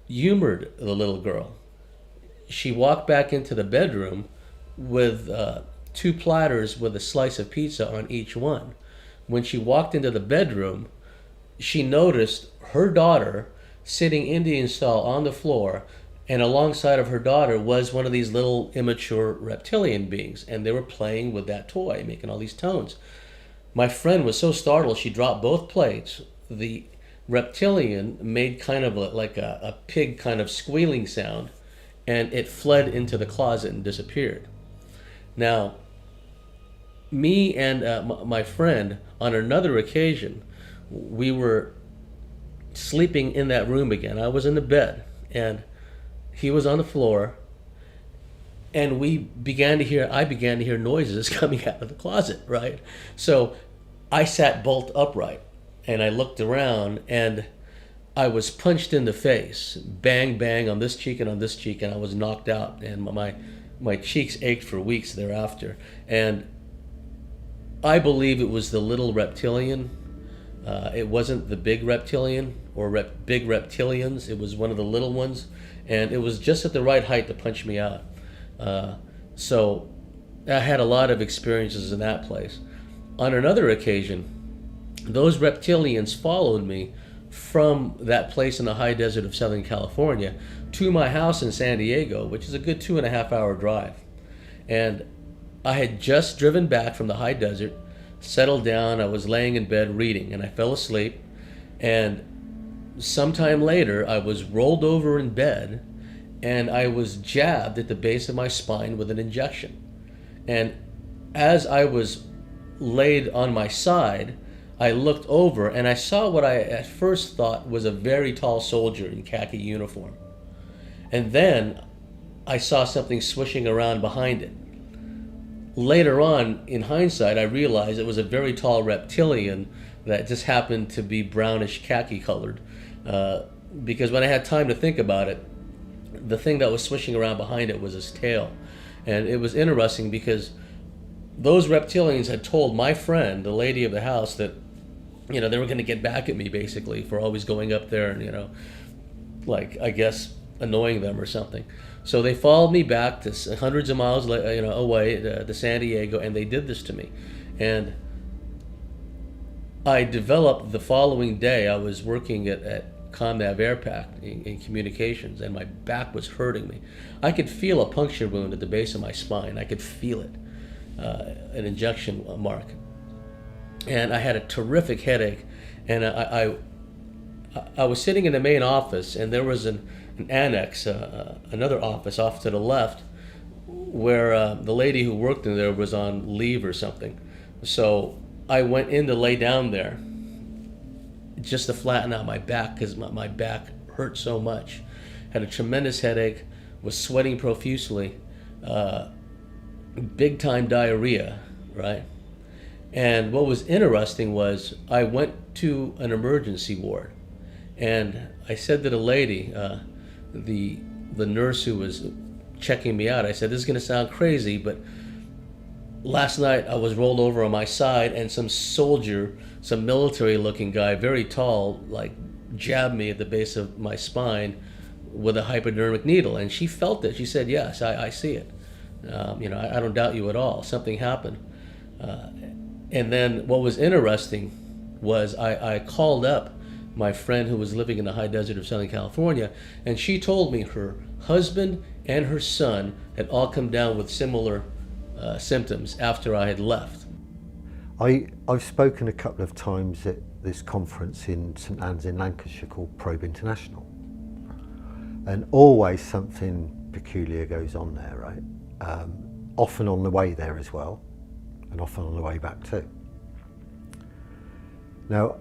humored the little girl. She walked back into the bedroom with 2 platters with a slice of pizza on each one. When she walked into the bedroom, she noticed her daughter sitting Indian style on the floor, and alongside of her daughter was one of these little immature reptilian beings, and they were playing with that toy, making all these tones. my friend was so startled she dropped both plates. The reptilian made kind of like a pig kind of squealing sound, and it fled into the closet and disappeared. Now, me and my friend, on another occasion, we were sleeping in that room again. I was in the bed, and he was on the floor, and I began to hear noises coming out of the closet, right? So I sat bolt upright, and I looked around, and I was punched in the face, bang, bang, on this cheek and on this cheek, and I was knocked out, and my cheeks ached for weeks thereafter. And I believe it was the little reptilian. It wasn't the big reptilian or big reptilians. It was one of the little ones, and it was just at the right height to punch me out. So I had a lot of experiences in that place. On another occasion, those reptilians followed me from that place in the high desert of Southern California to my house in San Diego, which is a good 2.5 hour drive. And I had just driven back from the high desert, settled down, I was laying in bed reading, and I fell asleep. And sometime later, I was rolled over in bed, and I was jabbed at the base of my spine with an injection. And as I was laid on my side, I looked over and I saw what I at first thought was a very tall soldier in khaki uniform. And then I saw something swishing around behind it. Later on, in hindsight, I realized it was a very tall reptilian that just happened to be brownish khaki colored. Because when I had time to think about it, the thing that was swishing around behind it was his tail. And it was interesting because those reptilians had told my friend, the lady of the house, that they were going to get back at me basically for always going up there and, like, I guess, annoying them or something. So they followed me back to hundreds of miles away to San Diego, and they did this to me. And I developed the following day, I was working at ComNav AirPack in communications, and my back was hurting me. I could feel a puncture wound at the base of my spine. I could feel it, an injection mark. And I had a terrific headache, and I was sitting in the main office, and there was an annex, another office off to the left, where the lady who worked in there was on leave or something. So I went in to lay down there just to flatten out my back because my back hurt so much. Had a tremendous headache, was sweating profusely, big time diarrhea, right? And what was interesting was I went to an emergency ward, and I said to the lady, the nurse who was checking me out, I said, this is going to sound crazy, but last night I was rolled over on my side, and some soldier, some military-looking guy, very tall, like, jabbed me at the base of my spine with a hypodermic needle. And she felt it. She said, yes, I see it. I don't doubt you at all. Something happened. And then what was interesting was I called up my friend who was living in the high desert of Southern California, and she told me her husband and her son had all come down with similar symptoms after I had left. I've spoken a couple of times at this conference in St Anne's in Lancashire called Probe International, and always something peculiar goes on there, right? Often on the way there as well, and often on the way back too. Now,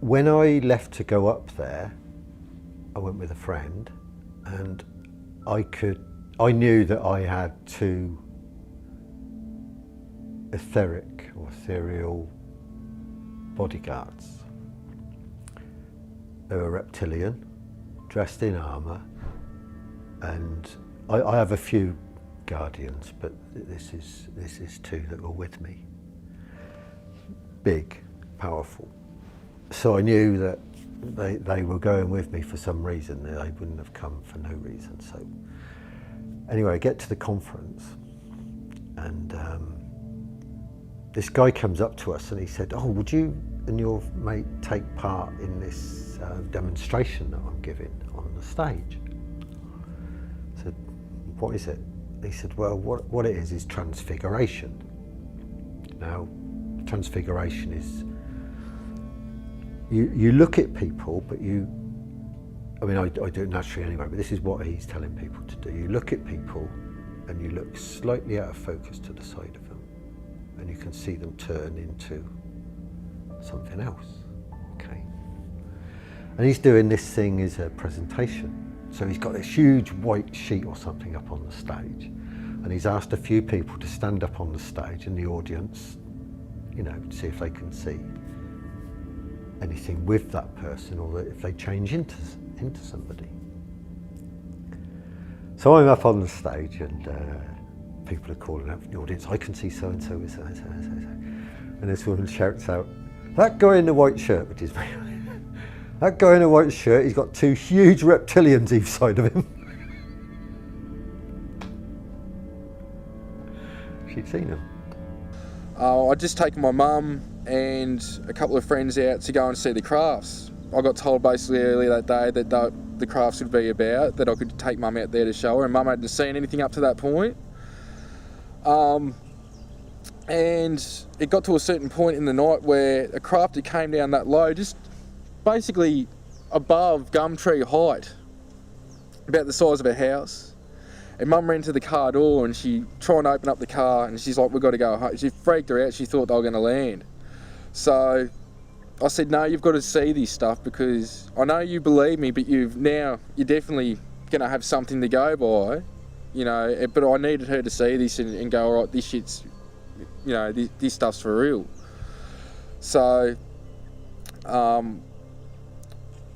when I left to go up there, I went with a friend, and I knew that I had two etheric or ethereal bodyguards. They were reptilian, dressed in armour, and I have a few guardians, but this is two that were with me. Big, powerful. So I knew that they were going with me for some reason. They wouldn't have come for no reason. So anyway, I get to the conference, and this guy comes up to us and he said, oh, would you and your mate take part in this demonstration that I'm giving on the stage? I said, what is it? He said, well, what it is transfiguration. Now, transfiguration is, you look at people, but I do it naturally anyway, but this is what he's telling people to do. You look at people and you look slightly out of focus to the side of them, and you can see them turn into something else, okay? And he's doing this thing as a presentation. So he's got this huge white sheet or something up on the stage, and he's asked a few people to stand up on the stage in the audience, see if they can see anything with that person, or if they change into somebody. So I'm up on the stage, and people are calling out from the audience, I can see so-and-so with so-and-so, and this woman shouts out, that guy in the white shirt, which is very that guy in a white shirt, he's got 2 huge reptilians either side of him. She'd seen him. I'd just taken my mum and a couple of friends out to go and see the crafts. I got told basically earlier that day that the crafts would be about, that I could take mum out there to show her, and mum hadn't seen anything up to that point. And it got to a certain point in the night where a crafter came down that low, just basically above Gumtree height, about the size of a house. And mum ran to the car door and she tried to open up the car, and she's like, we've got to go home. She freaked her out, she thought they were going to land. So I said, no, you've got to see this stuff, because I know you believe me, but you're definitely going to have something to go by, but I needed her to see this and go, all right, this shit's, this stuff's for real. So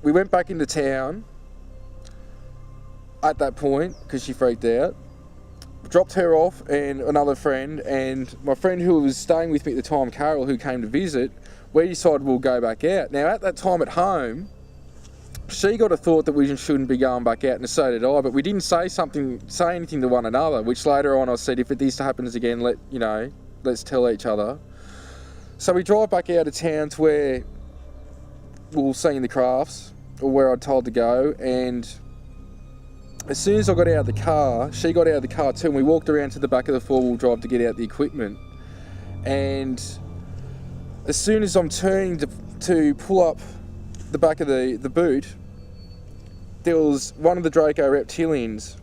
we went back into town at that point because she freaked out. Dropped her off and another friend, and my friend who was staying with me at the time, Carol, who came to visit, we decided we'll go back out. Now at that time at home, she got a thought that we shouldn't be going back out, and so did I, but we didn't say anything to one another, which later on I said, if this happens again, let's tell each other. So we drive back out of town to where we were seeing the crafts, or where I'd told to go, and as soon as I got out of the car, she got out of the car too, and we walked around to the back of the 4-wheel drive to get out the equipment. And as soon as I'm turning to pull up the back of the boot, there was one of the Draco Reptilians.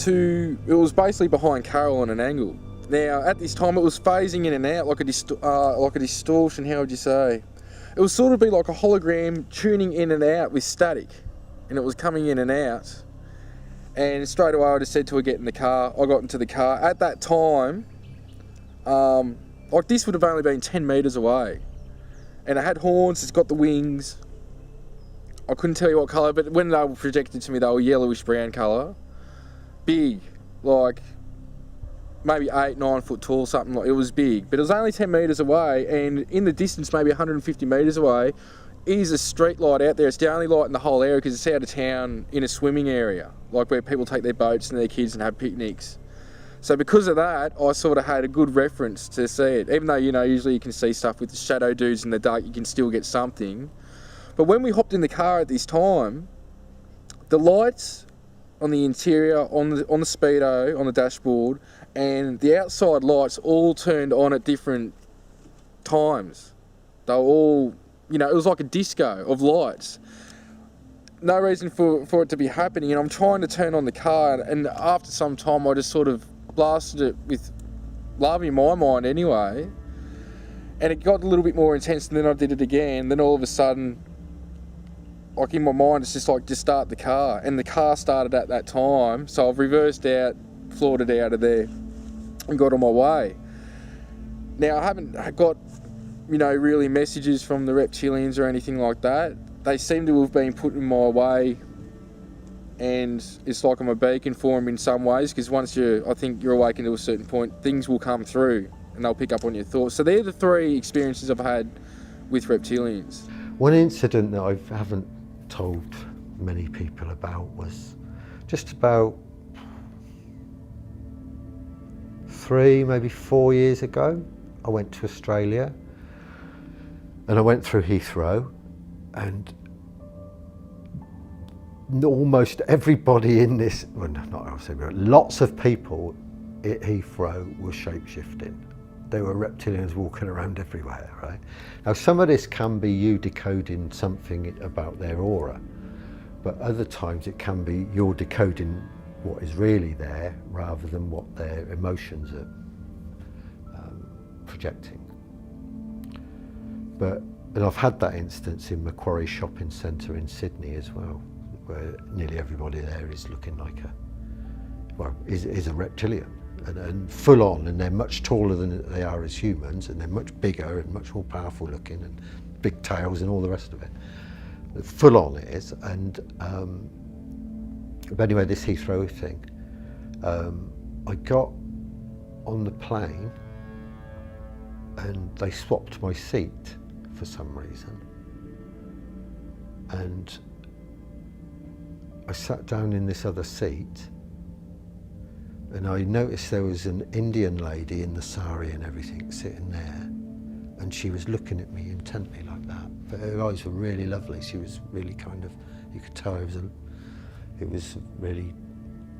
It was basically behind Carol on an angle. Now at this time it was phasing in and out like a distortion, how would you say? It was sort of be like a hologram tuning in and out with static, and it was coming in and out. And straight away I just said to her, get in the car. I got into the car. At that time, this would have only been 10 metres away. And it had horns, it's got the wings. I couldn't tell you what colour, but when they were projected to me, they were yellowish brown colour. Big, like maybe 8-9 foot tall, something like. It was big, but it was only 10 metres away, and in the distance, maybe 150 metres away, is a street light out there. It's the only light in the whole area because it's out of town in a swimming area, like where people take their boats and their kids and have picnics. So because of that, I sort of had a good reference to see it. Even though, usually you can see stuff with the shadow dudes in the dark, you can still get something. But when we hopped in the car at this time, the lights on the interior, on the speedo, on the dashboard, and the outside lights all turned on at different times. They were all, it was like a disco of lights. No reason for it to be happening, and I'm trying to turn on the car, and after some time I just sort of blasted it with love in my mind anyway, and it got a little bit more intense, and then I did it again. Then all of a sudden, like in my mind, it's just like, just start the car, and the car started at that time, so I've reversed out, floored it out of there, and got on my way. Now I haven't got, really messages from the Reptilians or anything like that. They seem to have been put in my way, and it's like I'm a beacon for them in some ways, because once I think you're awakened to a certain point, things will come through and they'll pick up on your thoughts. So they're the 3 experiences I've had with Reptilians. One incident that I haven't told many people about was just about 3, maybe 4 years ago. I went to Australia, and I went through Heathrow, and almost everybody in this, well, not obviously, but lots of people at Heathrow were shape-shifting. there were reptilians walking around everywhere, right? Now some of this can be you decoding something about their aura, but other times it can be you're decoding what is really there rather than what their emotions are projecting. And I've had that instance in Macquarie Shopping Centre in Sydney as well, where nearly everybody there is looking like is a reptilian, and full on, and they're much taller than they are as humans, and they're much bigger and much more powerful looking, and big tails and all the rest of it. Full on it is, and but anyway, this Heathrow thing, I got on the plane and they swapped my seat for some reason, and I sat down in this other seat, and I noticed there was an Indian lady in the sari and everything sitting there, and she was looking at me intently like that, but her eyes were really lovely. She was really kind of, you could tell it was really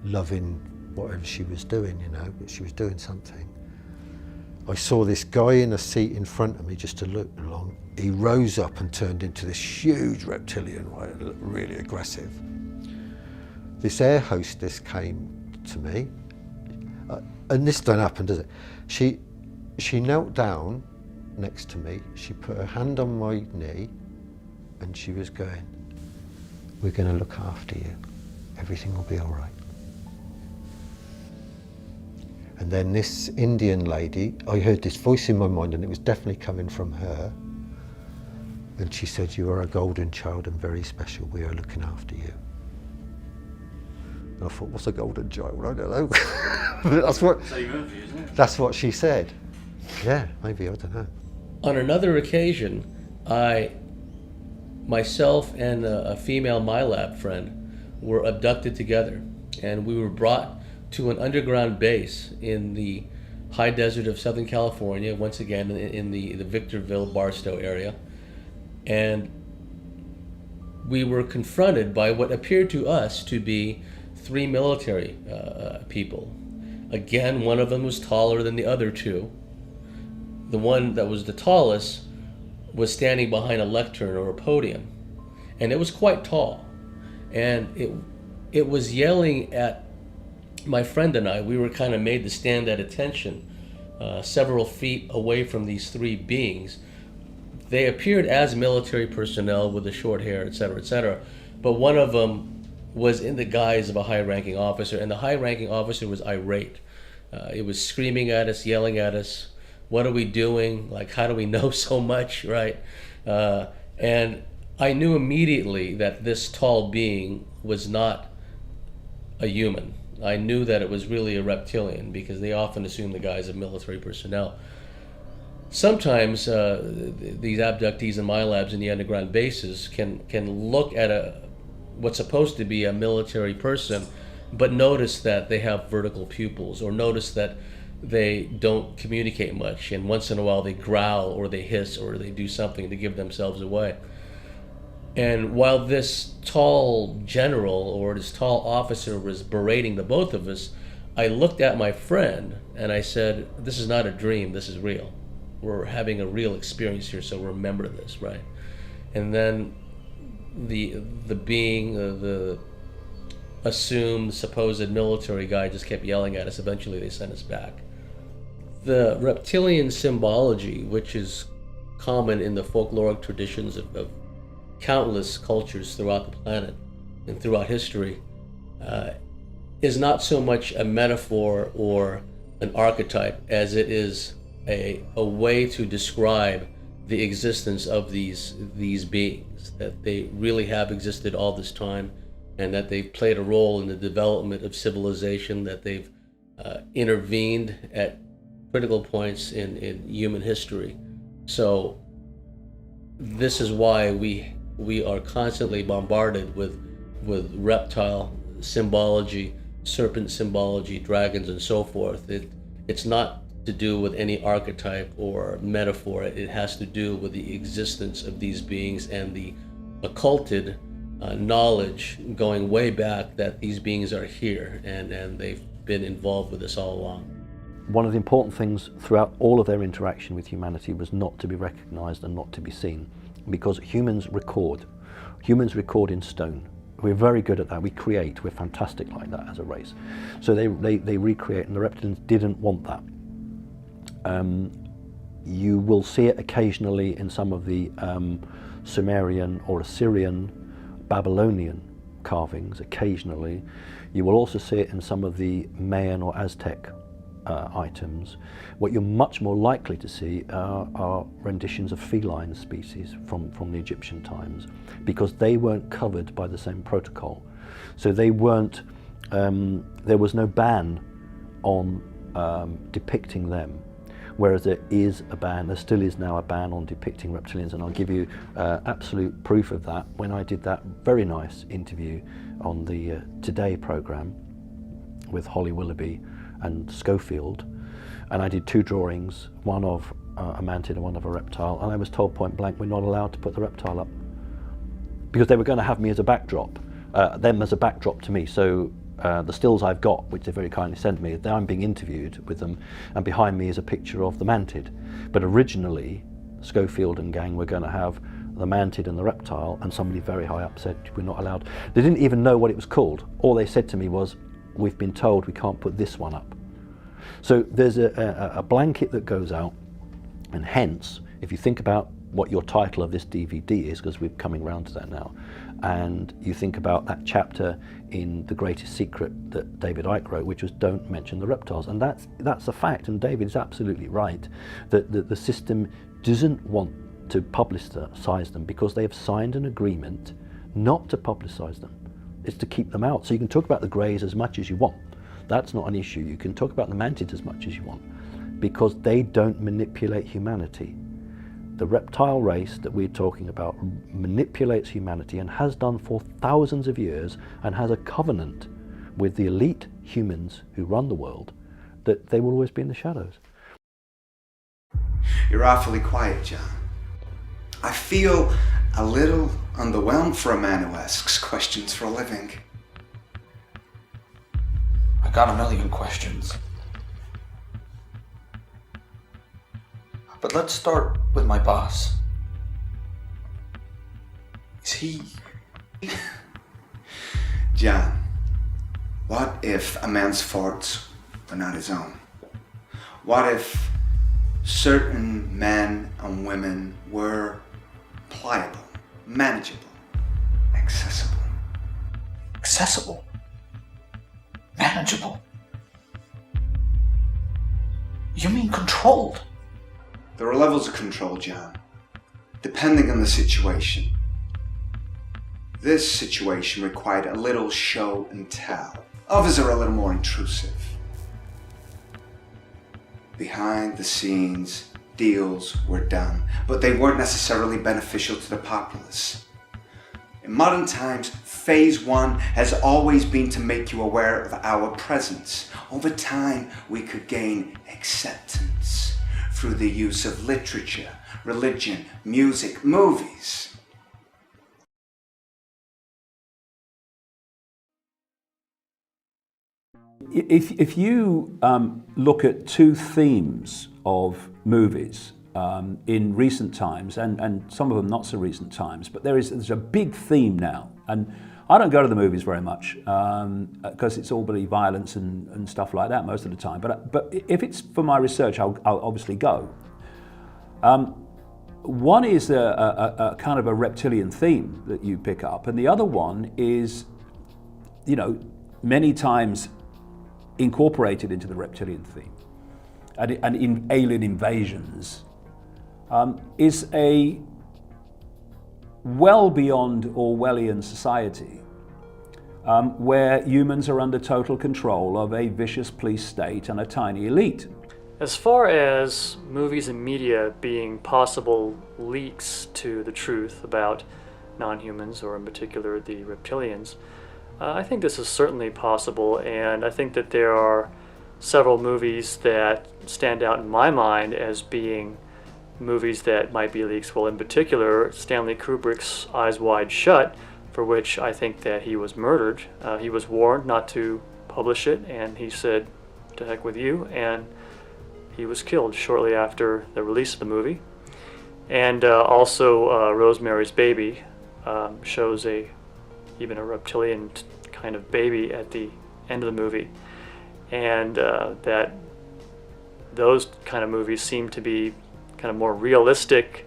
loving whatever she was doing, you know, but she was doing something. I saw this guy in a seat in front of me just to look along. He rose up and turned into this huge reptilian, right, really aggressive. This air hostess came to me, and this don't happen, does it? She knelt down next to me, she put her hand on my knee, and she was going, "We're going to look after you. Everything will be all right." And then this Indian lady, I heard this voice in my mind, and it was definitely coming from her. And she said, "You are a golden child and very special. We are looking after you." And I thought, what's a golden child? I don't know. That's what she said. Yeah, maybe, I don't know. On another occasion, myself and a female MyLab friend were abducted together, and we were brought to an underground base in the high desert of Southern California, once again in the Victorville, Barstow area. And we were confronted by what appeared to us to be 3 military people. Again, one of them was taller than the other 2. The one that was the tallest was standing behind a lectern or a podium, and it was quite tall. And it was yelling at my friend and I. We were kind of made to stand at attention several feet away from these 3 beings. They appeared as military personnel with the short hair, etc., but one of them was in the guise of a high-ranking officer, and the high-ranking officer was irate. It was screaming at us, yelling at us, "What are we doing? Like, how do we know so much?" Right? And I knew immediately that this tall being was not a human. I knew that it was really a reptilian, because they often assume the guise of military personnel. Sometimes these abductees in my labs in the underground bases can look at what's supposed to be a military person, but notice that they have vertical pupils, or notice that they don't communicate much, and once in a while they growl or they hiss or they do something to give themselves away. And while this tall general or this tall officer was berating the both of us, I looked at my friend and I said, "This is not a dream, this is real. We're having a real experience here, so remember this," right? And then the being, the assumed supposed military guy just kept yelling at us. Eventually they sent us back. The reptilian symbology, which is common in the folkloric traditions of countless cultures throughout the planet and throughout history, is not so much a metaphor or an archetype as it is a way to describe the existence of these beings, that they really have existed all this time, and that they've played a role in the development of civilization, that they've intervened at critical points in human history. So this is why we are constantly bombarded with reptile symbology, serpent symbology, dragons, and so forth. It's not to do with any archetype or metaphor. It has to do with the existence of these beings and the occulted knowledge going way back that these beings are here, and they've been involved with us all along. one of the important things throughout all of their interaction with humanity was not to be recognized and not to be seen, because humans record in stone. We're very good at that. We create. We're fantastic like that as a race. So they recreate, and the reptilians didn't want that. You will see it occasionally in some of the Sumerian or Assyrian, Babylonian carvings, occasionally. You will also see it in some of the Mayan or Aztec items. What you're much more likely to see are renditions of feline species from the Egyptian times, because they weren't covered by the same protocol. So they weren't, there was no ban on depicting them, whereas there still is now a ban on depicting reptilians, and I'll give you absolute proof of that when I did that very nice interview on the Today programme with Holly Willoughby and Schofield, and I did 2 drawings, one of a mantid and one of a reptile, and I was told point blank we're not allowed to put the reptile up because they were going to have me as a backdrop, them as a backdrop to me. So the stills I've got, which they very kindly sent me, I'm being interviewed with them, and behind me is a picture of the mantid. But originally, Schofield and gang were going to have the mantid and the reptile, and somebody very high up said we're not allowed. They didn't even know what it was called. All they said to me was, we've been told we can't put this one up. So there's a blanket that goes out, and hence, if you think about what your title of this DVD is, because we're coming around to that now, and you think about that chapter in The Greatest Secret that David Icke wrote, which was don't mention the reptiles, and that's a fact, and David is absolutely right, that the system doesn't want to publicise them because they have signed an agreement not to publicise them. It's to keep them out. So you can talk about the greys as much as you want. That's not an issue. You can talk about the mantids as much as you want, because they don't manipulate humanity. The reptile race that we're talking about manipulates humanity and has done for thousands of years, and has a covenant with the elite humans who run the world that they will always be in the shadows. You're awfully quiet, John. I feel a little underwhelmed for a man who asks questions for a living. I got a million questions. But let's start with my boss. Is he... John, what if a man's faults are not his own? What if certain men and women were pliable, manageable, accessible? Accessible? Manageable? You mean controlled? There are levels of control, John, depending on the situation. This situation required a little show and tell. Others are a little more intrusive. Behind the scenes, deals were done, but they weren't necessarily beneficial to the populace. In modern times, phase 1 has always been to make you aware of our presence. Over time, we could gain acceptance through the use of literature, religion, music, movies. If you look at 2 themes of movies in recent times, and some of them not so recent times, but there's a big theme now, and I don't go to the movies very much because it's all bloody violence and stuff like that most of the time. But if it's for my research, I'll obviously go. One is a kind of a reptilian theme that you pick up, and the other one is, many times incorporated into the reptilian theme, and in alien invasions, is a well beyond Orwellian society where humans are under total control of a vicious police state and a tiny elite. As far as movies and media being possible leaks to the truth about non-humans, or in particular the reptilians, I think this is certainly possible, and I think that there are several movies that stand out in my mind as being movies that might be leaks. Well, in particular, Stanley Kubrick's Eyes Wide Shut, for which I think that he was murdered. He was warned not to publish it, and he said, to heck with you, and he was killed shortly after the release of the movie. And also Rosemary's Baby shows even a reptilian kind of baby at the end of the movie. And that those kind of movies seem to be kind of more realistic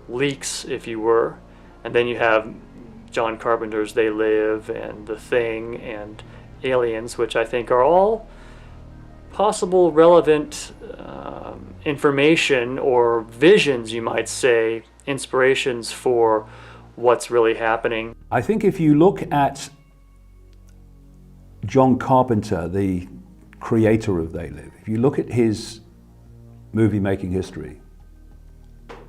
leaks, if you were. And then you have John Carpenter's They Live and The Thing and Aliens, which I think are all possible relevant information or visions, you might say, inspirations for what's really happening. I think if you look at John Carpenter, the creator of They Live, if you look at his movie-making history,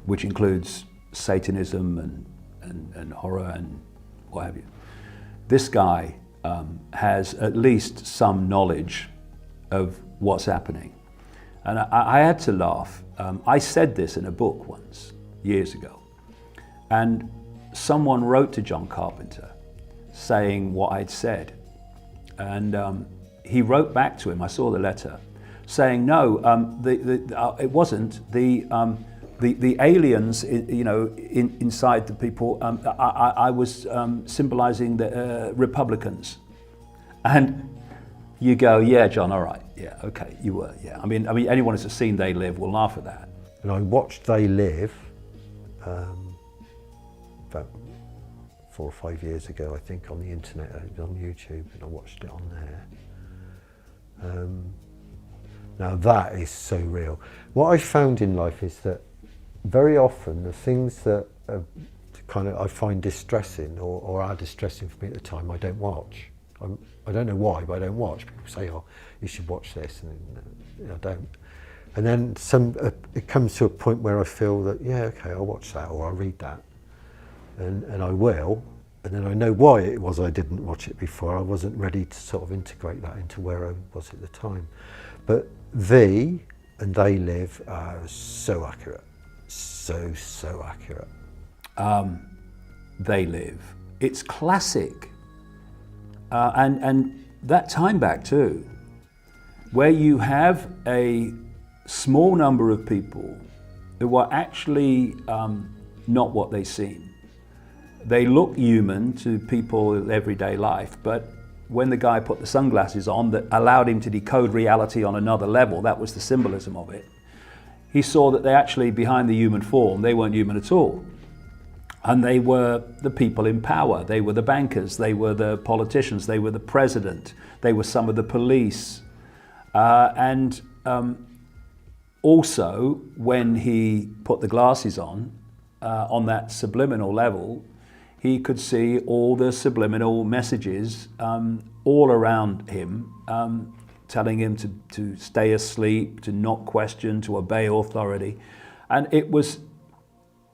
which includes Satanism and horror and what have you, this guy has at least some knowledge of what's happening. And I had to laugh. I said this in a book once, years ago, and someone wrote to John Carpenter saying what I'd said. And he wrote back to him, I saw the letter, saying, no, it wasn't. The aliens, inside the people, I was symbolizing the Republicans. And you go, yeah, John, all right, yeah, okay, you were, yeah. I mean, anyone who's seen They Live will laugh at that. And I watched They Live about 4 or 5 years ago, I think, on the internet, on YouTube, and I watched it on there. Now that is so real. What I found in life is that very often the things that I find distressing or are distressing for me at the time, I don't watch. I don't know why, but I don't watch. People say, oh, you should watch this, and I don't. And then it comes to a point where I feel that, yeah, okay, I'll watch that or I'll read that. And I will. And then I know why it was I didn't watch it before. I wasn't ready to sort of integrate that into where I was at the time. But and They Live are so accurate. So accurate. They Live. It's classic. And that time back too, where you have a small number of people who are actually not what they seem. They look human to people in everyday life, but when the guy put the sunglasses on that allowed him to decode reality on another level, that was the symbolism of it, he saw that they actually, behind the human form, they weren't human at all. And they were the people in power. They were the bankers, they were the politicians, they were the president, they were some of the police. Also, when he put the glasses on that subliminal level, he could see all the subliminal messages all around him, telling him to stay asleep, to not question, to obey authority. And it was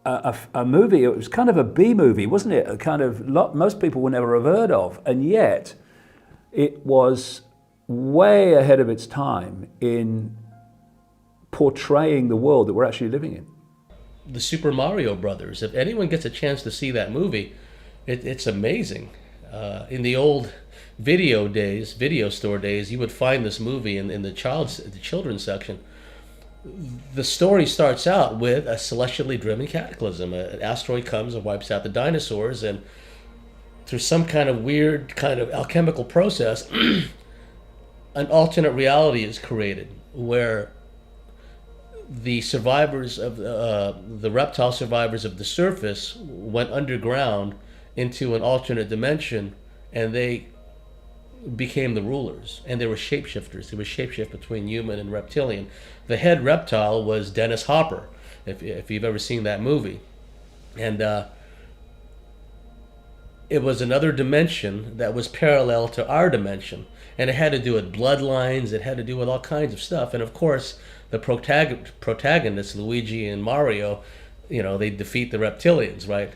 a movie, it was kind of a B movie, wasn't it? A kind of, most people would never have heard of, and yet it was way ahead of its time in portraying the world that we're actually living in. The Super Mario Brothers, if anyone gets a chance to see that movie, it's amazing. In the old video store days, you would find this movie in the children's section. The story starts out with a celestially driven cataclysm. An asteroid comes and wipes out the dinosaurs, and through some kind of weird kind of alchemical process, an alternate reality is created where the survivors of the reptile survivors of the surface went underground into an alternate dimension, and they became the rulers, and they were shapeshifters. They were shapeshift between human and reptilian. The head reptile was Dennis Hopper, if you've ever seen that movie, and it was another dimension that was parallel to our dimension, and it had to do with bloodlines. It had to do with all kinds of stuff, and of course, the protagonists, Luigi and Mario, they defeat the Reptilians, right?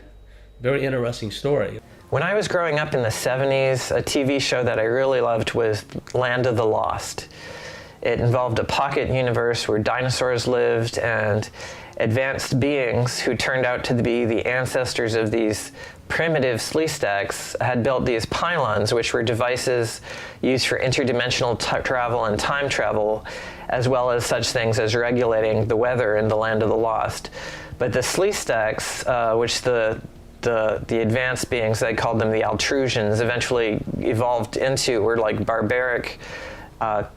Very interesting story. When I was growing up in the 70s, a TV show that I really loved was Land of the Lost. It involved a pocket universe where dinosaurs lived and advanced beings who turned out to be the ancestors of these primitive Sleestaks had built these pylons, which were devices used for interdimensional travel and time travel, as well as such things as regulating the weather in the Land of the Lost. But the Sleestaks, which the advanced beings, they called them the Altrusians, eventually evolved into, were like barbaric,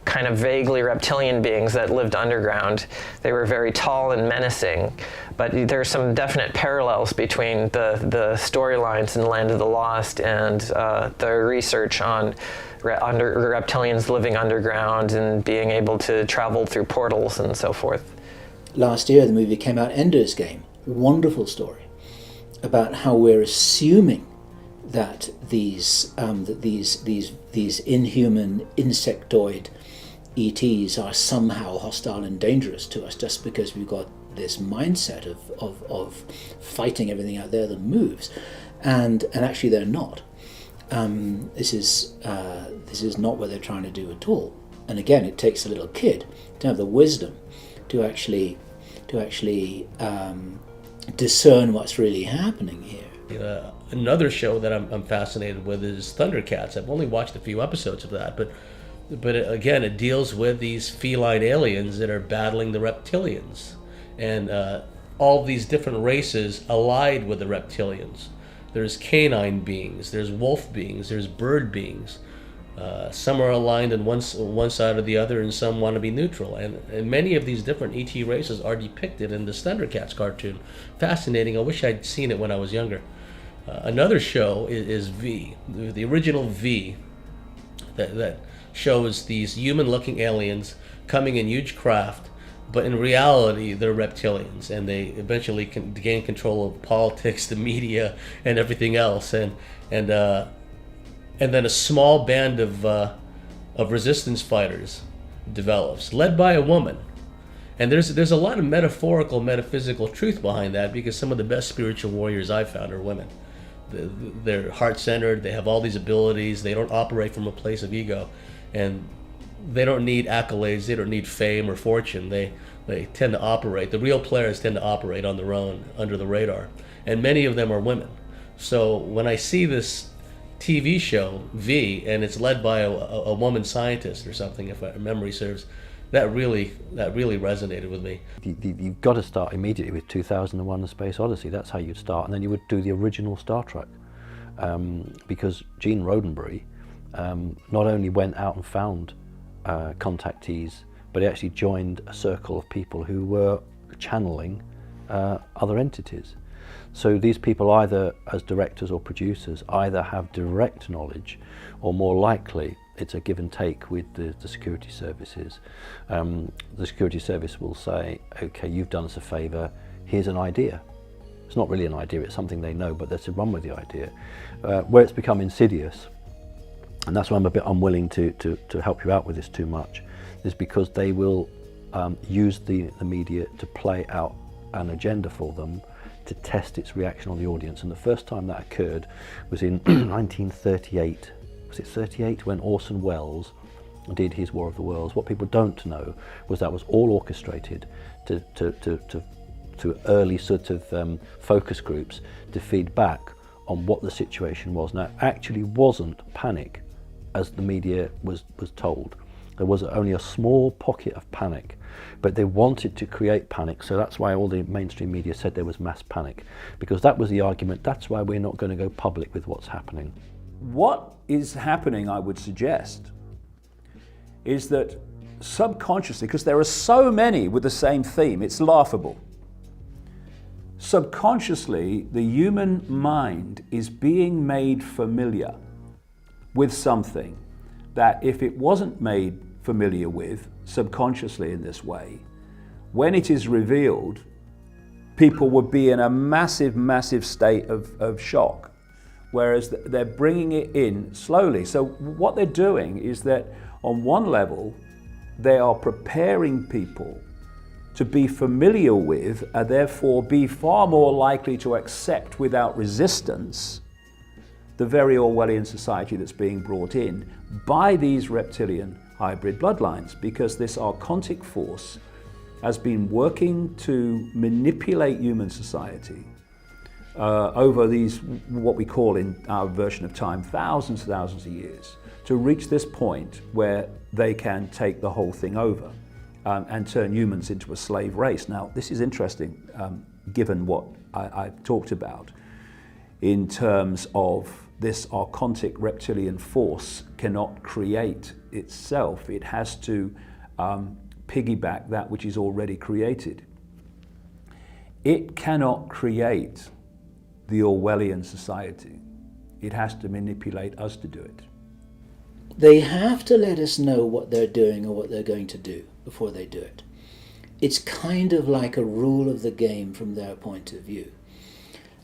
kind of vaguely reptilian beings that lived underground. They were very tall and menacing, but there's some definite parallels between the storylines in Land of the Lost and the research on reptilians living underground and being able to travel through portals and so forth. Last year the movie came out, Ender's Game, wonderful story about how we're assuming that these inhuman insectoid ETs are somehow hostile and dangerous to us just because we've got this mindset of fighting everything out there that moves, and actually they're not. This is not what they're trying to do at all. And again, it takes a little kid to have the wisdom to actually discern what's really happening here. Another show that I'm fascinated with is Thundercats. I've only watched a few episodes of that, but again, it deals with these feline aliens that are battling the Reptilians, and all these different races allied with the Reptilians. There's canine beings, there's wolf beings, there's bird beings. Some are aligned on one side or the other, and some want to be neutral. And many of these different ET races are depicted in the Thundercats cartoon. Fascinating. I wish I'd seen it when I was younger. Another show is V, the original V, that shows these human-looking aliens coming in huge craft, but in reality they're reptilians, and they eventually can gain control of politics, the media, and everything else. And then a small band of resistance fighters develops, led by a woman. And there's a lot of metaphorical, metaphysical truth behind that, because some of the best spiritual warriors I've found are women. They're heart-centered, they have all these abilities, they don't operate from a place of ego, and they don't need accolades, they don't need fame or fortune. They tend to operate, the real players tend to operate on their own, under the radar. And many of them are women. So when I see this TV show, V, and it's led by a woman scientist or something, if my memory serves, that really resonated with me. You've got to start immediately with 2001: A Space Odyssey. That's how you'd start, and then you would do the original Star Trek, because Gene Roddenberry not only went out and found contactees, but he actually joined a circle of people who were channeling other entities. So these people, either as directors or producers, either have direct knowledge, or more likely it's a give and take with the security services. The security service will say, okay, you've done us a favour, here's an idea. It's not really an idea, it's something they know, but they're to run with the idea. Where it's become insidious, and that's why I'm a bit unwilling to help you out with this too much, is because they will use the media to play out an agenda for them, to test its reaction on the audience. And the first time that occurred was in 1938. Was it 38, when Orson Welles did his War of the Worlds? What people don't know was that was all orchestrated to early sort of focus groups to feed back on what the situation was. Now, it actually wasn't panic, as the media was told. There was only a small pocket of panic, but they wanted to create panic, so that's why all the mainstream media said there was mass panic, because that was the argument. That's why we're not going to go public with what's happening. What is happening, I would suggest, is that subconsciously, because there are so many with the same theme, it's laughable. Subconsciously, the human mind is being made familiar with something that if it wasn't made familiar with subconsciously in this way, when it is revealed, people would be in a massive state of shock, whereas they're bringing it in slowly. So what they're doing is that on one level, they are preparing people to be familiar with and therefore be far more likely to accept without resistance the very Orwellian society that's being brought in by these reptilian hybrid bloodlines, because this archontic force has been working to manipulate human society over these, what we call in our version of time, thousands of years, to reach this point where they can take the whole thing over and turn humans into a slave race. Now, this is interesting, given what I've talked about in terms of this archontic reptilian force cannot create itself. It has to piggyback that which is already created. It cannot create the Orwellian society. It has to manipulate us to do it. They have to let us know what they're doing or what they're going to do before they do it. It's kind of like a rule of the game from their point of view.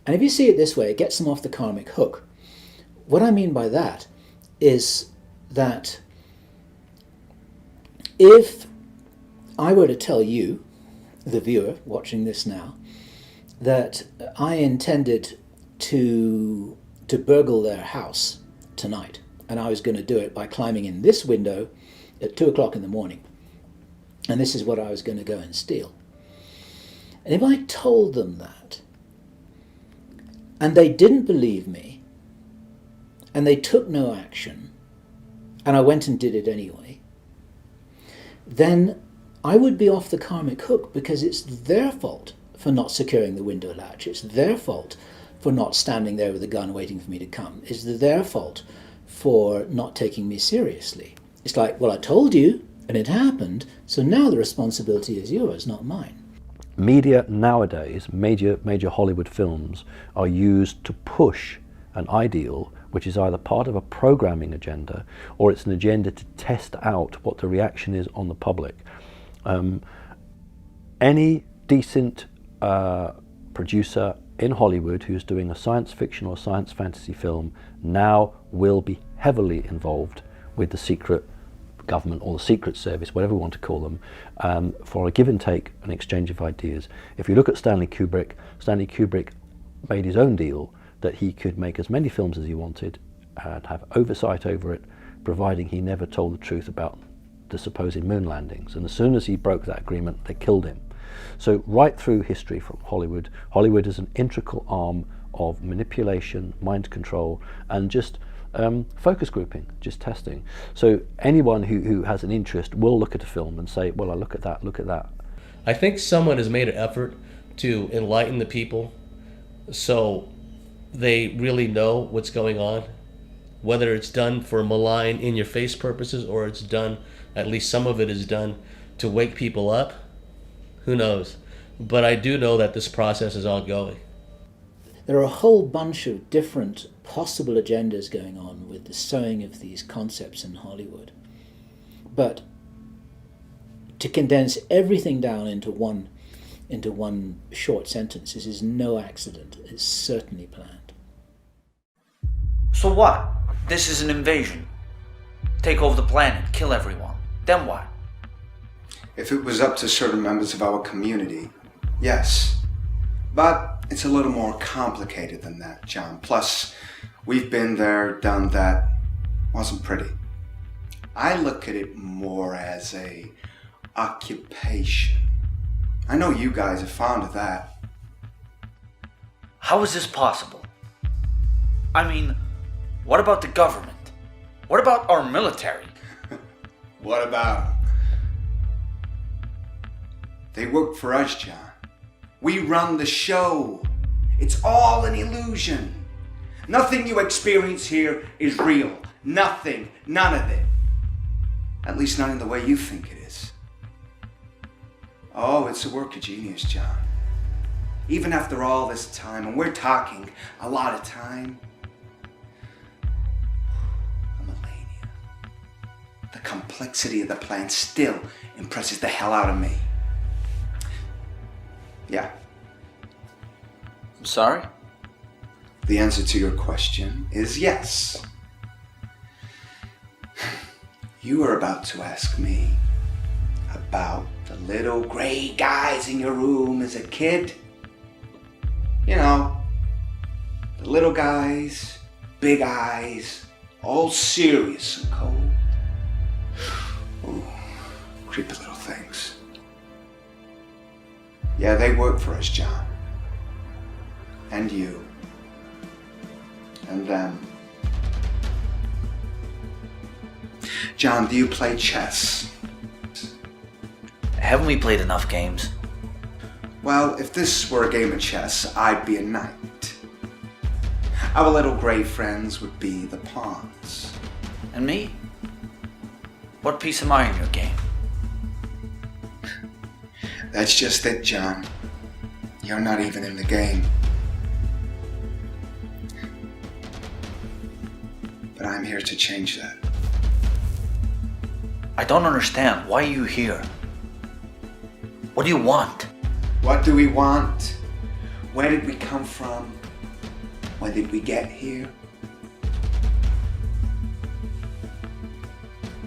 And if you see it this way, it gets them off the karmic hook. What I mean by that is that if I were to tell you, the viewer watching this now, that I intended to burgle their house tonight, and I was going to do it by climbing in this window at 2 o'clock in the morning, and this is what I was going to go and steal. And if I told them that, and they didn't believe me, and they took no action, and I went and did it anyway, then I would be off the karmic hook, because it's their fault for not securing the window latch. It's their fault for not standing there with a gun waiting for me to come. It's their fault for not taking me seriously. It's like, well, I told you, and it happened, so now the responsibility is yours, not mine. Media nowadays, major Hollywood films, are used to push an ideal which is either part of a programming agenda or it's an agenda to test out what the reaction is on the public. Any decent producer in Hollywood who's doing a science fiction or science fantasy film now will be heavily involved with the secret government or the secret service, whatever we want to call them, for a give and take, an exchange of ideas. If you look at Stanley Kubrick made his own deal that he could make as many films as he wanted and have oversight over it, providing he never told the truth about the supposed moon landings. And as soon as he broke that agreement, they killed him. So right through history from Hollywood, Hollywood is an integral arm of manipulation, mind control, and just focus grouping, just testing. So anyone who has an interest will look at a film and say, well, I look at that, look at that. I think someone has made an effort to enlighten the people so they really know what's going on, whether it's done for malign, in-your-face purposes, or it's done, at least some of it is done, to wake people up. Who knows? But I do know that this process is ongoing. There are a whole bunch of different possible agendas going on with the sowing of these concepts in Hollywood. But to condense everything down into one short sentence, this is no accident. It's certainly planned. So what? This is an invasion. Take over the planet, kill everyone. Then what? If it was up to certain members of our community, yes. But it's a little more complicated than that, John. Plus, we've been there, done that. Wasn't pretty. I look at it more as a occupation. I know you guys are fond of that. How is this possible? I mean, what about the government? What about our military? What about them? They work for us, John. We run the show. It's all an illusion. Nothing you experience here is real. Nothing. None of it. At least not in the way you think it is. Oh, it's a work of genius, John. Even after all this time, and we're talking a lot of time, a millennia, the complexity of the plan still impresses the hell out of me. Yeah. I'm sorry? The answer to your question is yes. You were about to ask me about the little gray guys in your room as a kid. You know, the little guys, big eyes, all serious and cold. Ooh, creepy little things. Yeah, they work for us, John. And you. And them. John, do you play chess? Haven't we played enough games? Well, if this were a game of chess, I'd be a knight. Our little grey friends would be the pawns. And me? What piece am I in your game? That's just it, John. You're not even in the game. But I'm here to change that. I don't understand. Why are you here? What do you want? What do we want? Where did we come from? When did we get here?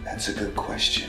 That's a good question.